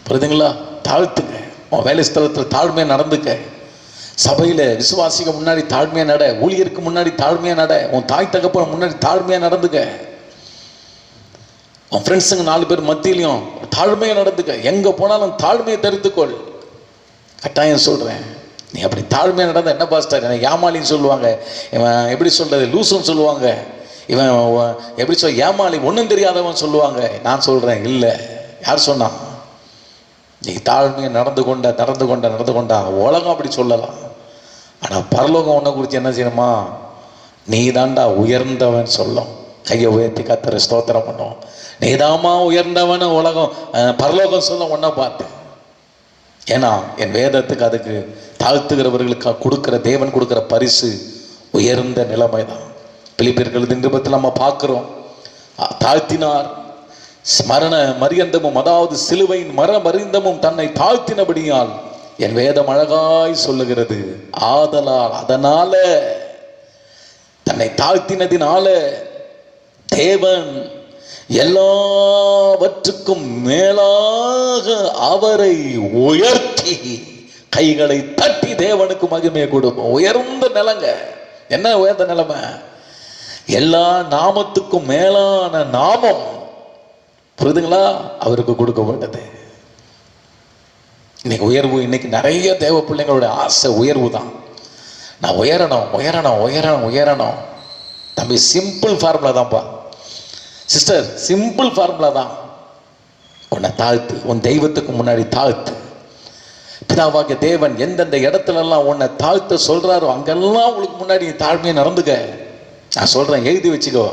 Speaker 1: புரியுதுங்களா? தாழ்த்துங்க, உன் வேலை ஸ்தலத்தில் தாழ்மையாக நடந்துக்க, சபையில் விசுவாசிக்க முன்னாடி தாழ்மையாக நட, ஊழியருக்கு முன்னாடி தாழ்மையாக நட, உன் தாய் தகப்பன் முன்னாடி தாழ்மையாக நடந்துக்க, உன் ஃப்ரெண்ட்ஸுங்க 4 பேர் மத்தியிலையும் தாழ்மையாக நடந்துக்க, எங்கே போனாலும் தாழ்மையை தெரிந்துக்கொள். கட்டாயம் சொல்கிறேன், நீ அப்படி தாழ்மையாக நடந்த என்ன பாஸ்டர் எனக்கு ஏமாளின்னு சொல்லுவாங்க, இவன் எப்படி சொல்கிறது லூசுன்னு சொல்லுவாங்க, இவன் எப்படி சொல் ஏமாளி ஒன்றும் தெரியாதவன் சொல்லுவாங்க. நான் சொல்கிறேன் இல்லை, யார் சொன்னான்? நீ தாழ்மையை நடந்து கொண்டா உலகம் அப்படி சொல்லலாம். ஆனால் பரலோகம் ஒன்றை குறித்து என்ன செய்யணுமா? நீ தாண்டா உயர்ந்தவன் சொல்லும். கையை உயர்த்தி கர்த்தரை ஸ்தோத்திரம் பண்ணுவோம். நீதாமா உயர்ந்தவன் உலகம் பரலோகம் சொல்ல ஒன்றை பார்த்து. ஏன்னா என் வேதத்துக்கு அதுக்கு தாழ்த்துகிறவர்களுக்கு கொடுக்குற தேவன் கொடுக்குற பரிசு உயர்ந்த நிலைமை தான். பிலிப்பியர்கள் நிருபத்தில் நம்ம பார்க்குறோம், தாழ்த்தினார், ஸ்மரண மரியந்தமும் அதாவது சிலுவையின் மரமறிந்தமும் தன்னை தாழ்த்தினபடியால் என் வேதம் அழகாய் சொல்லுகிறது. ஆதலால் அதனால தன்னை தாழ்த்தினதினால தேவன் எல்லாவற்றுக்கும் மேலாக அவரை உயர்த்தி கைகளை தட்டி தேவனுக்கு மகிமையை கொடுப்போம். உயர்ந்த நிலைங்க. என்ன உயர்ந்த நிலைமை? எல்லா நாமத்துக்கும் மேலான நாமம், புரியுதுங்களா, அவருக்கு கொடுக்கப்பட்டது. இன்னைக்கு உயர்வு, இன்னைக்கு நிறைய தேவ பிள்ளைங்களோட ஆசை உயர்வு தான். நான் உயரணும் உயரணும் உயரணும் உயரணும். தம்பி சிம்பிள் ஃபார்முலா தான்ப்பா சிஸ்டர், சிம்பிள் ஃபார்முலா தான். உன்னை தாழ்த்து, உன் தெய்வத்துக்கு முன்னாடி தாழ்த்து. பிதாவாகிய தேவன் எந்தெந்த இடத்துலலாம் உன்னை தாழ்த்த சொல்றாரோ அங்கெல்லாம் உங்களுக்கு முன்னாடி தாழ்மையை நடந்துக்க. நான் சொல்றேன், எழுதி வச்சுக்கோ.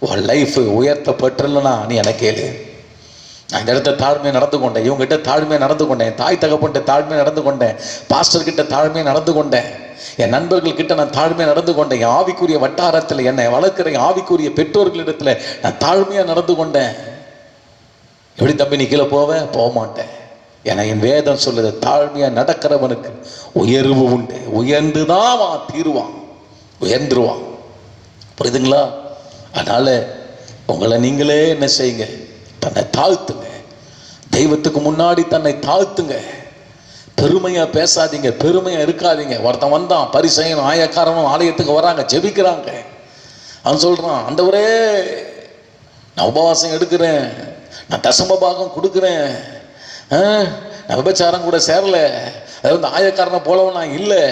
Speaker 1: உன் லைஃப் உயர்த்தப்பட்டுலன்னா நீ எனக்கு கேளு. நான் இந்த இடத்த தாழ்மையை நடந்து கொண்டேன், இவங்ககிட்ட தாழ்மையை நடந்து கொண்டேன், தாய் தகப்பன்கிட்ட தாழ்மையை நடந்து கொண்டேன், பாஸ்டர்கிட்ட தாழ்மையை நடந்து கொண்டேன், என் நண்பர்கள்கிட்ட நான் தாழ்மையாக நடந்து கொண்டேன், என் ஆவிக்குரிய வட்டாரத்தில் என்னை வளர்க்குற என் ஆவிக்குரிய பெற்றோர்களிடத்தில் நான் தாழ்மையாக நடந்து கொண்டேன். எப்படி தம்பி நீ கீழே போக மாட்டேன். ஏன்னா என் வேதம் சொல்லுது, தாழ்மையாக நடக்கிறவனுக்கு உயர்வு உண்டு. உயர்ந்துதான் தீருவான், உயர்ந்துருவான். புரியுதுங்களா? அதனால் உங்களை நீங்களே என்ன செய்யுங்க, தன்னை தாழ்த்துங்க, தெய்வத்துக்கு முன்னாடி தன்னை தாழ்த்துங்க. பெருமையாக பேசாதீங்க, பெருமையாக இருக்காதீங்க. ஒருத்தன் வந்தான், பரிசையனும் ஆயக்காரனும் ஆலயத்துக்கு வராங்க, ஜெபிக்கிறாங்க. அவன் சொல்கிறான், ஆண்டவரே நான் உபவாசம் எடுக்கிறேன், நான் தசம பாகம் கொடுக்குறேன், நான் விபச்சாரம் கூட சேரலை, அதாவது ஆயக்காரனை போலவும் நான் இல்லை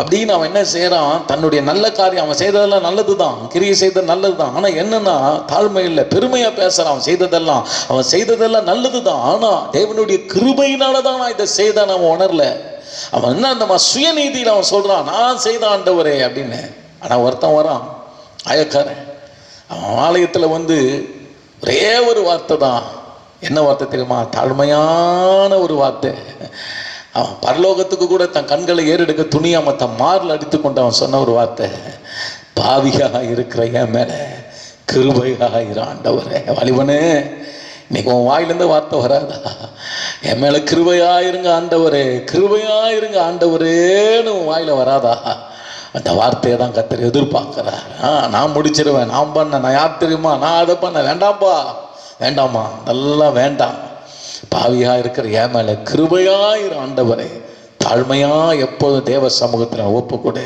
Speaker 1: அப்படின்னு அவன் என்ன செய்கிறான்? தன்னுடைய நல்ல காரியம் அவன் செய்ததெல்லாம் நல்லது தான், கிரியை செய்தது நல்லது தான். ஆனால் என்னன்னா தாழ்மை இல்லை, பெருமையாக பேசுகிறான். அவன் செய்ததெல்லாம் நல்லது தான், ஆனால் தேவனுடைய கிருபையினால தான் நான் இதை செய்தான் அவன் உணரல. அவன் என்ன அந்த சுயநீதியில் அவன் சொல்கிறான், நான் செய்த ஆண்டவரே அப்படின்னு. ஆனால் ஒருத்தன் வரான் ஆயக்காரன், அவன் ஆலயத்தில் ஒரே ஒரு வார்த்தை தான். என்ன வார்த்தை தெரியுமா? தாழ்மையான ஒரு வார்த்தை. அவன் பரலோகத்துக்கு கூட தன் கண்களை ஏறெடுக்க துணியாம தன் மாரில் அடித்து கொண்டு அவன் சொன்ன ஒரு வார்த்தை, பாவியாக இருக்கிற என் மேல கிருபையாக இரு ஆண்டவரே. வலிவனே, இன்னைக்கு உன் வாயிலிருந்து வார்த்தை வராதா? என் மேல கிருபையாயிருங்க ஆண்டவரே, கிருபையாயிருங்க ஆண்டவரேன்னு உன் வாயில வராதா? அந்த வார்த்தையை தான் கர்த்தர் எதிர்பார்க்கிறார். நான் முடிச்சிருவேன், நான் பண்ண, நான் யார் தெரியுமா, நான் அதை பண்ண, வேண்டாம்ப்பா, வேண்டாமா, அதெல்லாம் வேண்டாம். பாவியாக இருக்கிற என் மேலே கிருபையாயிரு ஆண்டவரே. தாழ்மையாக எப்போதும் தேவ சமூகத்தில் ஒப்புக்கொடு.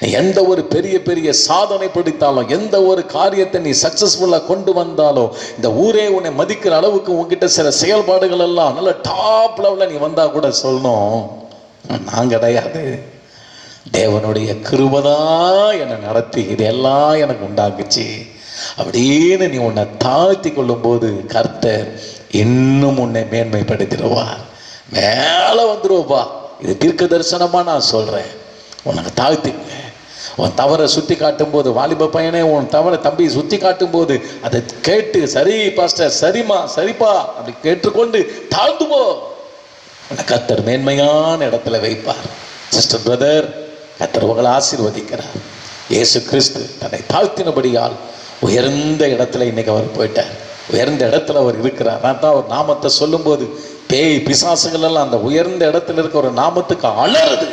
Speaker 1: நீ எந்த ஒரு பெரிய பெரிய சாதனை படித்தாலும், எந்த ஒரு காரியத்தை நீ சக்ஸஸ்ஃபுல்லாக கொண்டு வந்தாலும், இந்த ஊரே உன்னை மதிக்கிற அளவுக்கு உங்ககிட்ட சில செயல்பாடுகள் எல்லாம் நல்ல டாப் லெவலில் நீ வந்தால் கூட சொல்லணும், நான் கிடையாது, தேவனுடைய கிருபைதான் என்னை நடத்தி இதெல்லாம் எனக்கு உண்டாக்குச்சு அப்படின்னு நீ உன்னை தாழ்த்தி கொள்ளும்போது கர்த்தர் இன்னும் உன்னை மேன்மைப்படுத்திடுவார், மேலே வந்துடுவப்பா. இது தீர்க்க தரிசனமா நான் சொல்றேன். உனக்கு தாழ்த்திங்க. உன் தவறை சுட்டி காட்டும் போது, வாலிப பையனே உன் தவறை தம்பி சுட்டி காட்டும் போது அதை கேட்டு, சரி பாஸ்டர், சரிம்மா, சரிப்பா அப்படி கேட்டுக்கொண்டு தாழ்ந்து போ. உன்னை கர்த்தர் மேன்மையான இடத்துல வைப்பார். சிஸ்டர், பிரதர், கர்த்தர் உங்களை ஆசீர்வதிக்கிறார். இயேசு கிறிஸ்து தன்னை தாழ்த்தினபடியால் உயர்ந்த இடத்துல இன்னைக்கு அவர் போயிட்டார். உயர்ந்த இடத்துல அவர் இருக்கிறார். நான் தான் அவர் நாமத்தை சொல்லும்போது பேய் பிசாசுகள் எல்லாம் அந்த உயர்ந்த இடத்துல இருக்க ஒரு நாமத்துக்கு அலறுது.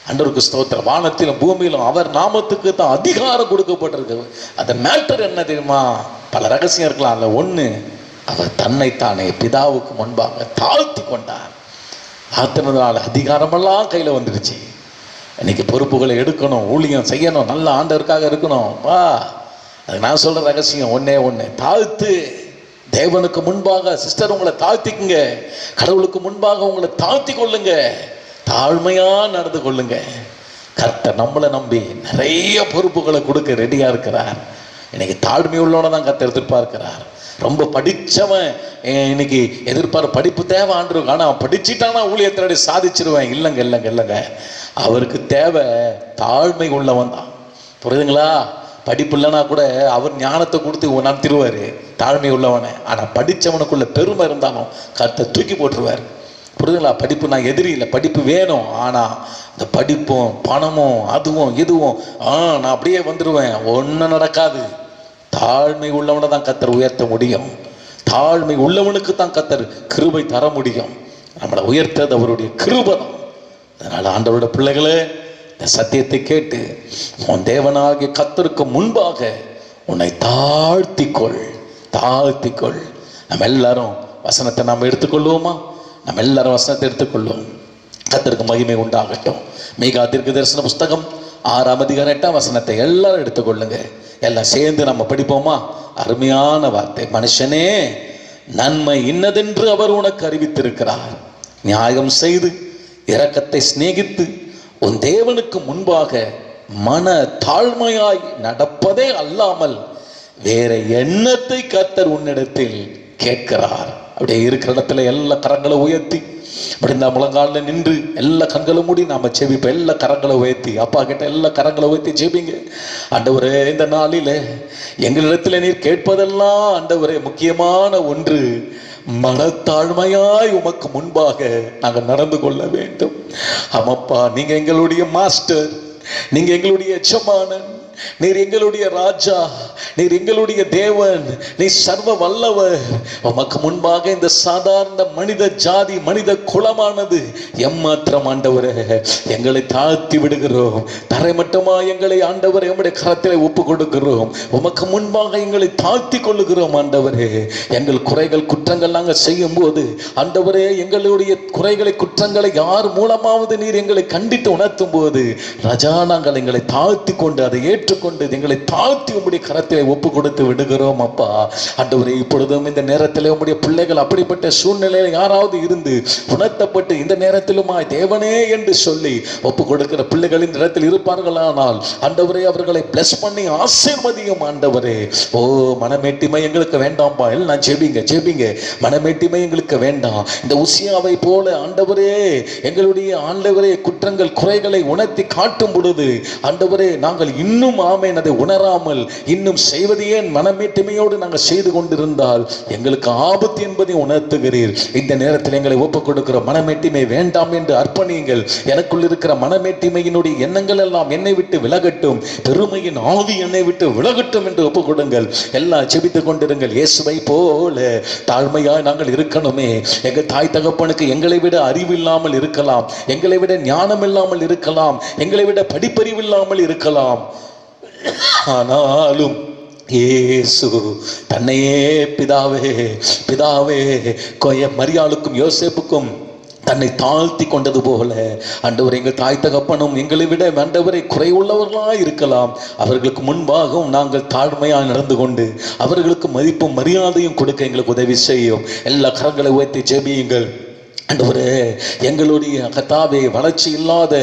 Speaker 1: ஆண்டவருக்கு ஸ்தோத்திரம். வானத்திலும் பூமியிலும் அவர் நாமத்துக்கு தான் அதிகாரம் கொடுக்கப்பட்டிருக்கு. அதன் மேட்டர் என்ன தெரியுமா? பல ரகசியம் இருக்கலாம். அதில் ஒன்று, அவர் தன்னைத்தானே பிதாவுக்கு முன்பாக தாழ்த்தி கொண்டார். ஆத்தினதால் அதிகாரமெல்லாம் கையில் வந்துடுச்சு. இன்னைக்கு பொறுப்புகளை எடுக்கணும், ஊழியம் செய்யணும், நல்ல ஆண்டவருக்காக இருக்கணும். வா, அது நான் சொல்ற ரகசியம் ஒன்னே ஒன்று, தாழ்த்து. தேவனுக்கு முன்பாக சிஸ்டர் உங்களை தாழ்த்திக்குங்க. கடவுளுக்கு முன்பாக உங்களை தாழ்த்தி கொள்ளுங்க. தாழ்மையா நடந்து கொள்ளுங்க. கர்த்தர் நம்மளை நம்பி நிறைய பொறுப்புகளை கொடுக்க ரெடியா இருக்கிறார். இன்னைக்கு தாழ்மை உள்ளவனை தான் கர்த்தர் எதிர்பார்க்கிறார். ரொம்ப படித்தவன் இன்னைக்கு படிப்பு தேவை ஆண்டு, ஆனால் படிச்சுட்டானா ஊழியத்தினடி சாதிச்சிருவேன். இல்லைங்க இல்லைங்க இல்லைங்க, அவருக்கு தேவை தாழ்மை உள்ளவன் தான். புரியுதுங்களா? படிப்பு இல்லைன்னா கூட அவர் ஞானத்தை கொடுத்து நடத்திடுவார் தாழ்மை உள்ளவனை. ஆனால் படித்தவனுக்குள்ள பெருமை இருந்தாலும் கர்த்தர் தூக்கி போட்டுருவார். புரியுதுங்களா? படிப்பு நான் எதிரி இல்லை, படிப்பு வேணும். ஆனால் இந்த படிப்பும் பணமும் அதுவும் இதுவும் நான் அப்படியே வந்துடுவேன், ஒன்றும் நடக்காது. தாழ்மை உள்ளவனை தான் கர்த்தர் உயர்த்த முடியும். தாழ்மை உள்ளவனுக்கு தான் கர்த்தர் கிருபை தர முடியும். நம்மளை உயர்த்தது அவருடைய கிருபை தான். அதனால் ஆண்டவருடைய பிள்ளைகளே, இந்த சத்தியத்தை கேட்டு உன் தேவனாகிய கர்த்தருக்கு முன்பாக உன்னை தாழ்த்திக்கொள், தாழ்த்திக்கொள். நம்ம எல்லாரும் வசனத்தை நாம் எடுத்துக்கொள்வோமா? நம்ம எல்லாரும் வசனத்தை எடுத்துக்கொள்வோம். கர்த்தருக்கு மகிமை உண்டாகட்டும். மீகா தீர்க்கதரிசன புஸ்தகம் 6ஆம் அதிகாரம் 8ஆம் வசனத்தை எல்லாரும் எடுத்துக்கொள்ளுங்க. எல்லாம் சேர்ந்து நம்ம படிப்போமா? அருமையான வார்த்தை. மனுஷனே, நன்மை இன்னதென்று அவர் உனக்கு அறிவித்திருக்கிறார். நியாயம் செய்து இரக்கத்தை சிநேகித்து உன் தேவனுக்கு முன்பாக மன தாழ்மையாய் நடப்பதே அல்லாமல் வேற எண்ணத்தை கர்த்தர் உன்னிடத்தில் கேட்கிறார். அப்படியே இருக்கிற இடத்துல எல்லா கரங்களை உயர்த்தி அப்படி இந்த முழங்காலில் நின்று எல்லா கண்களும் மூடி நாம செபிப்போம். எல்லா கரங்களை உயர்த்தி அப்பா கிட்ட எல்லா கரங்களை உயர்த்தி செபிங்க. ஆண்டவரே, இந்த நாளில எங்களிடத்துல நீர் கேட்பதெல்லாம் ஆண்டவரே முக்கியமான ஒன்று, மனத்தாழ்மையாய் உமக்கு முன்பாக நாங்கள் நடந்து கொள்ள வேண்டும். ஆமாப்பா, நீங்க எங்களுடைய மாஸ்டர், நீங்க எங்களுடைய எஜமானன், நீர் எங்களுடைய ராஜா, நீர் எங்களுடைய தேவன், நீ சர்வ வல்லவர். உமக்கு முன்பாக இந்த சாதாரண மனித ஜாதி, மனித குலமானது எம்மாத்திரம் ஆண்டவரே எங்களை தாழ்த்தி விடுகிறோம். தரைமட்டமா எங்களை ஆண்டவரே உம்முடைய கரத்திலே ஒப்பு கொடுக்கிறோம். உமக்கு முன்பாக எங்களை தாழ்த்தி கொள்ளுகிறோம். ஆண்டவரே, எங்கள் குறைகள் குற்றங்கள் நாங்கள் செய்யும் போது ஆண்டவரே, எங்களுடைய குறைகளை குற்றங்களை யார் மூலமாவது நீர் எங்களை கண்டித்து உணர்த்தும் போது ராஜா, நாங்கள் எங்களை தாழ்த்தி கொண்டு அதை ஏற்றுக்கொண்டு எங்களை தாழ்த்தி உம்முடைய கரத்திலே ஒப்பு கொடுத்து விடுகிறோம். அப்பா ஆண்டவரே, இப்பொழுதும் இந்த நேரத்திலே உம்முடைய பிள்ளைகள் அப்படிப்பட்ட சூழ்நிலையில் யாராவது இருந்து உணர்த்தப்பட்டு இந்த நேரத்திலுமா தேவனே என்று சொல்லி ஒப்பு கொடுக்கிற பிள்ளைகள் இந்த இடத்தில் இருப்பார்களானால் ஆண்டவரே, அவர்களை பிளஸ் பண்ணி ஆசீர்வதியும். ஆண்டவரே, ஓ மனமேட்டிமை எங்களுக்கு வேண்டாம்பா. எல்லாம் ஜெபிங்க ஜெபிங்க. மனமேட்டிமை எங்களுக்கு வேண்டாம். இந்த உசியாவை போல ஆண்டவரே, எங்களுடைய ஆண்டவரே குற்றங்கள் குறைகளை உணர்த்தி காட்டும் பொழுது ஆண்டவரே, நாங்கள் இன்னும் ஆமென் அதை உணராமல் இன்னும் செய்வதையே மனமேட்டிமையோடு நாங்கள் செய்து கொண்டிருந்தால் எங்களுக்கு ஆபத்து என்பதை உணர்த்துகிறீர். இந்த நேரத்தில் எங்களை ஒப்புக் கொடுக்கிற மனமேட்டிமை வேண்டாம் என்று அர்ப்பணியுங்கள். எனக்குள் இருக்கிற மனமேட்டிமையினுடைய எண்ணங்கள் எல்லாம் என்னை விட்டு விலகட்டும், பெருமையின் ஆவி என்னை விட்டு விலகட்டும் என்று ஒப்புக் கொடுங்கள். எல்லாம் ஜெபித்துக் கொண்டிருங்கள். இயேசுவை போல தாழ்மையாய் நாங்கள் இருக்கணுமே. எங்கள் தாய் தகப்பனுக்கு எங்களை விட அறிவு இல்லாமல் இருக்கலாம், எங்களை விட ஞானம் இல்லாமல் இருக்கலாம், எங்களை விட படிப்பறிவு இல்லாமல் இருக்கலாம். ஆனாலும் இயேசு தன்னையே பிதாவே பிதாவே மரியாளுக்கும் யோசேப்புக்கும் தன்னை தாழ்த்தி கொண்டது போல ஆண்டவர், எங்கள் தாய் தகப்பனும் எங்களை விட ஆண்டவரை குறைவுள்ளவர்களாக இருக்கலாம், அவர்களுக்கு முன்பாகவும் நாங்கள் தாழ்மையாக நடந்து கொண்டு அவர்களுக்கு மதிப்பும் மரியாதையும் கொடுக்க எங்களுக்கு உதவி செய்யும். எல்லா கரங்களை உயர்த்தி ஜெபியுங்கள். ஆண்டவரே, எங்களுடைய கர்த்தாவே வளர்ச்சி இல்லாத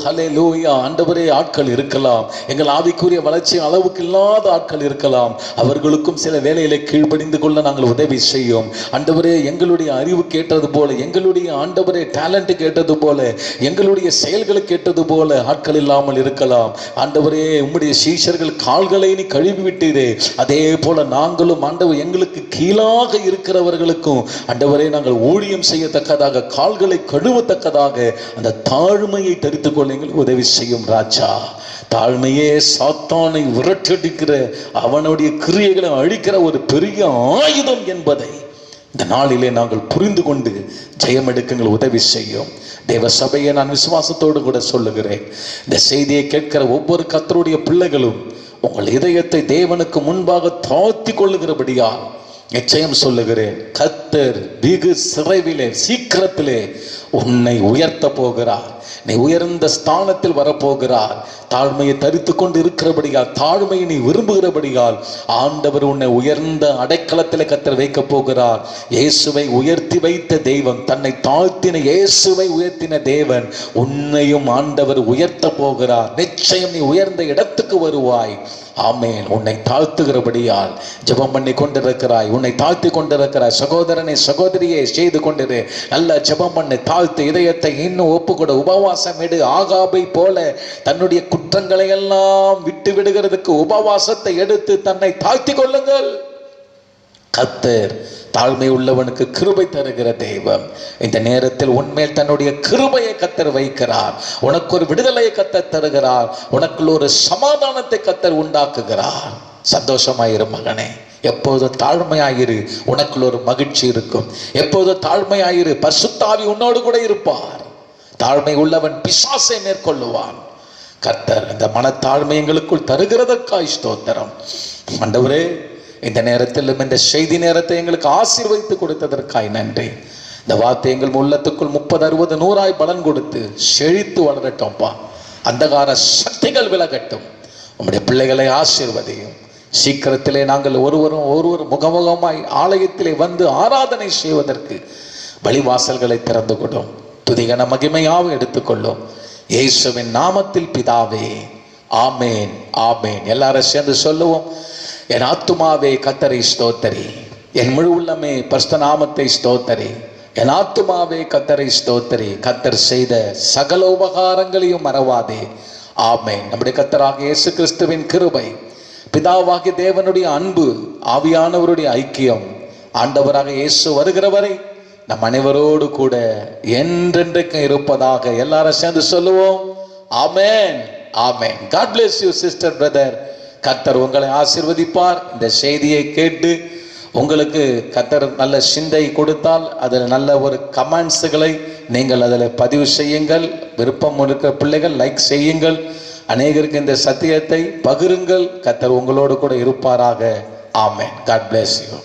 Speaker 1: ஹல்லேலூயா ஆண்டவரே ஆட்கள் இருக்கலாம். எங்கள் ஆவிக்குரிய வளர்ச்சி அளவுக்கு இல்லாத ஆட்கள் இருக்கலாம். அவர்களுக்கும் சில வேலைகளை கீழ்ப்படிந்து கொள்ள நாங்கள் உதவி செய்யும் ஆண்டவரே. எங்களுடைய அறிவு கேட்டது போல, எங்களுடைய ஆண்டவரே டேலண்ட் கேட்டது போல, எங்களுடைய செயல்களுக்கு கேட்டது போல ஆட்கள் இல்லாமல் இருக்கலாம். ஆண்டவரே, உம்முடைய சீஷர்கள் கால்களை நீ கழுவி விட்டீரே, அதே போல நாங்களும் ஆண்டவர் எங்களுக்கு கீழாக இருக்கிறவர்களுக்கும் ஆண்டவரே நாங்கள் ஊழியம் செய்யத்தக்க கால்களை கழுவத்தக்கதாக அந்த தாழ்மையை தரித்துக் கொள்ள எங்களுக்கு உதவி செய்யும் ராஜா. தாழ்மையே சாத்தானை விரட்டடிக்கிற, அவனுடைய கிரியைகளை அழிக்கிற ஒரு பெரிய ஆயுதம் என்பதை இந்த நாளிலே நாங்கள் புரிந்து கொண்டு ஜெயம் எடுக்க உதவி செய்யும். தேவ சபையை நான் விசுவாசத்தோடு கூட சொல்லுகிறேன். இந்த செய்தியை கேட்கிற ஒவ்வொரு கர்த்தருடைய பிள்ளைகளும் உங்கள் இதயத்தை தேவனுக்கு முன்பாக தாழ்த்தி கொள்ளுகிறபடியா நிச்சயம் சொல்லுகிறேன், கர்த்தர் வெகு சிறைவிலே சீக்கிரத்திலே உன்னை உயர்த்த போகிறார். நீ உயர்ந்த ஸ்தானத்தில் வரப்போகிறார். தாழ்மையை தரித்து கொண்டு இருக்கிறபடியால், தாழ்மையை நீ விரும்புகிறபடியால் ஆண்டவர் உன்னை உயர்ந்த அடைக்கலத்தில் கர்த்தர் வைக்க போகிறார். இயேசுவை உயர்த்தி வைத்த தெய்வம், தன்னை தாழ்த்தின இயேசுவை உயர்த்தின தேவன் உன்னையும் ஆண்டவர் உயர்த்த போகிறார். நிச்சயம் நீ உயர்ந்த இடத்துக்கு வருவாய். ஆமேன். உன்னை தாழ்த்துகிறபடியால் ஜெபம் பண்ணி கொண்டிருக்கிறாய், உன்னை தாழ்த்தி கொண்டிருக்கிறாய். சகோதரனை சகோதரியை செய்து கொண்டிரு. நல்ல ஜெபம் பண்ணி தாழ்த்து இதயத்தை இன்னும் ஒப்புக்கொடு. உபவாசம் எடு. ஆகாபை போல தன்னுடைய குற்றங்களை எல்லாம் விட்டு விடுகிறதுக்கு உபவாசத்தை எடுத்து தன்னை தாழ்த்தி கொள்ளுங்கள். கர்த்தர் தாழ்மை உள்ளவனுக்கு கிருபை தருகிற தெய்வம். இந்த நேரத்தில் உன்மேல் தன்னுடைய கிருபையை கர்த்தர் வைக்கிறார். உனக்கு ஒரு விடுதலையை கர்த்தர் தருகிறார். உனக்குள்ள ஒரு சமாதானத்தை கர்த்தர் உண்டாக்குகிறார். சந்தோஷமாயிரு மகனே. எப்போதும் தாழ்மையாயிரு. உனக்குள்ள ஒரு மகிழ்ச்சி இருக்கும். எப்போதும் தாழ்மையாயிரு. பரிசுத்த ஆவி உன்னோடு கூட இருப்பார். தாழ்மை உள்ளவன் பிசாசை மேற்கொள்ளுவான். கர்த்தர் இந்த மனத்தாழ்மை எங்களுக்குள் தருகிறதற்காய் ஸ்தோத்திரம். ஆண்டவரே, இந்த நேரத்திலும் இந்த செய்தி நேரத்தை எங்களுக்கு ஆசீர்வதித்து கொடுத்ததற்காய் நன்றி. இந்த வார்த்தை எங்கள் உள்ளத்துக்குள் 30, 60, 100 பலன் கொடுத்து செழித்து வளரட்டும்ப்பா. அந்தகார சக்திகள் விலகட்டும். உம்முடைய பிள்ளைகளை ஆசீர்வதியும். சீக்கிரத்திலே நாங்கள் ஒருவர் முகமுகமாய் ஆலயத்திலே வந்து ஆராதனை செய்வதற்கு வழிவாசல்களை திறந்து கொடும். துதிகன மகிமையாக எடுத்துக்கொள்ளும். இயேசுவின் நாமத்தில் பிதாவே, ஆமேன், ஆமேன். எல்லாரும் சேர்ந்து சொல்லுவோம். என் ஆத்துமாவே கர்த்தரை ஸ்தோத்தரி, என் முழு உள்ளமே பரிசுத்த நாமத்தை ஸ்தோத்தரி. என் ஆத்துமாவே கர்த்தரை ஸ்தோத்தரி, கர்த்தர் செய்த சகல உபகாரங்களையும் மறவாதே. ஆமேன். நம்முடைய கர்த்தராகிய இயேசு கிறிஸ்துவின் கிருபை, பிதாவாகிய தேவனுடைய அன்பு, ஆவியானவருடைய ஐக்கியம், ஆண்டவராக இயேசு வருகிற வரை நம் அனைவரோடு கூட என்றென்றைக்கும் இருப்பதாக. எல்லாரும் சேர்ந்து சொல்லுவோம். ஆமேன், ஆமேன். God bless you sister, brother. கர்த்தர் உங்களை ஆசீர்வதிப்பார். இந்த செய்தியை கேட்டு உங்களுக்கு கர்த்தர் நல்ல சிந்தை கொடுத்தால் அதில் நல்ல ஒரு கமெண்ட்ஸுகளை நீங்கள் அதில் பதிவு செய்யுங்கள். விருப்பம் இருக்கிற பிள்ளைகள் லைக் செய்யுங்கள். அநேகருக்கு இந்த சத்தியத்தை பகிருங்கள். கர்த்தர் உங்களோடு கூட இருப்பாராக. ஆமென். God bless you.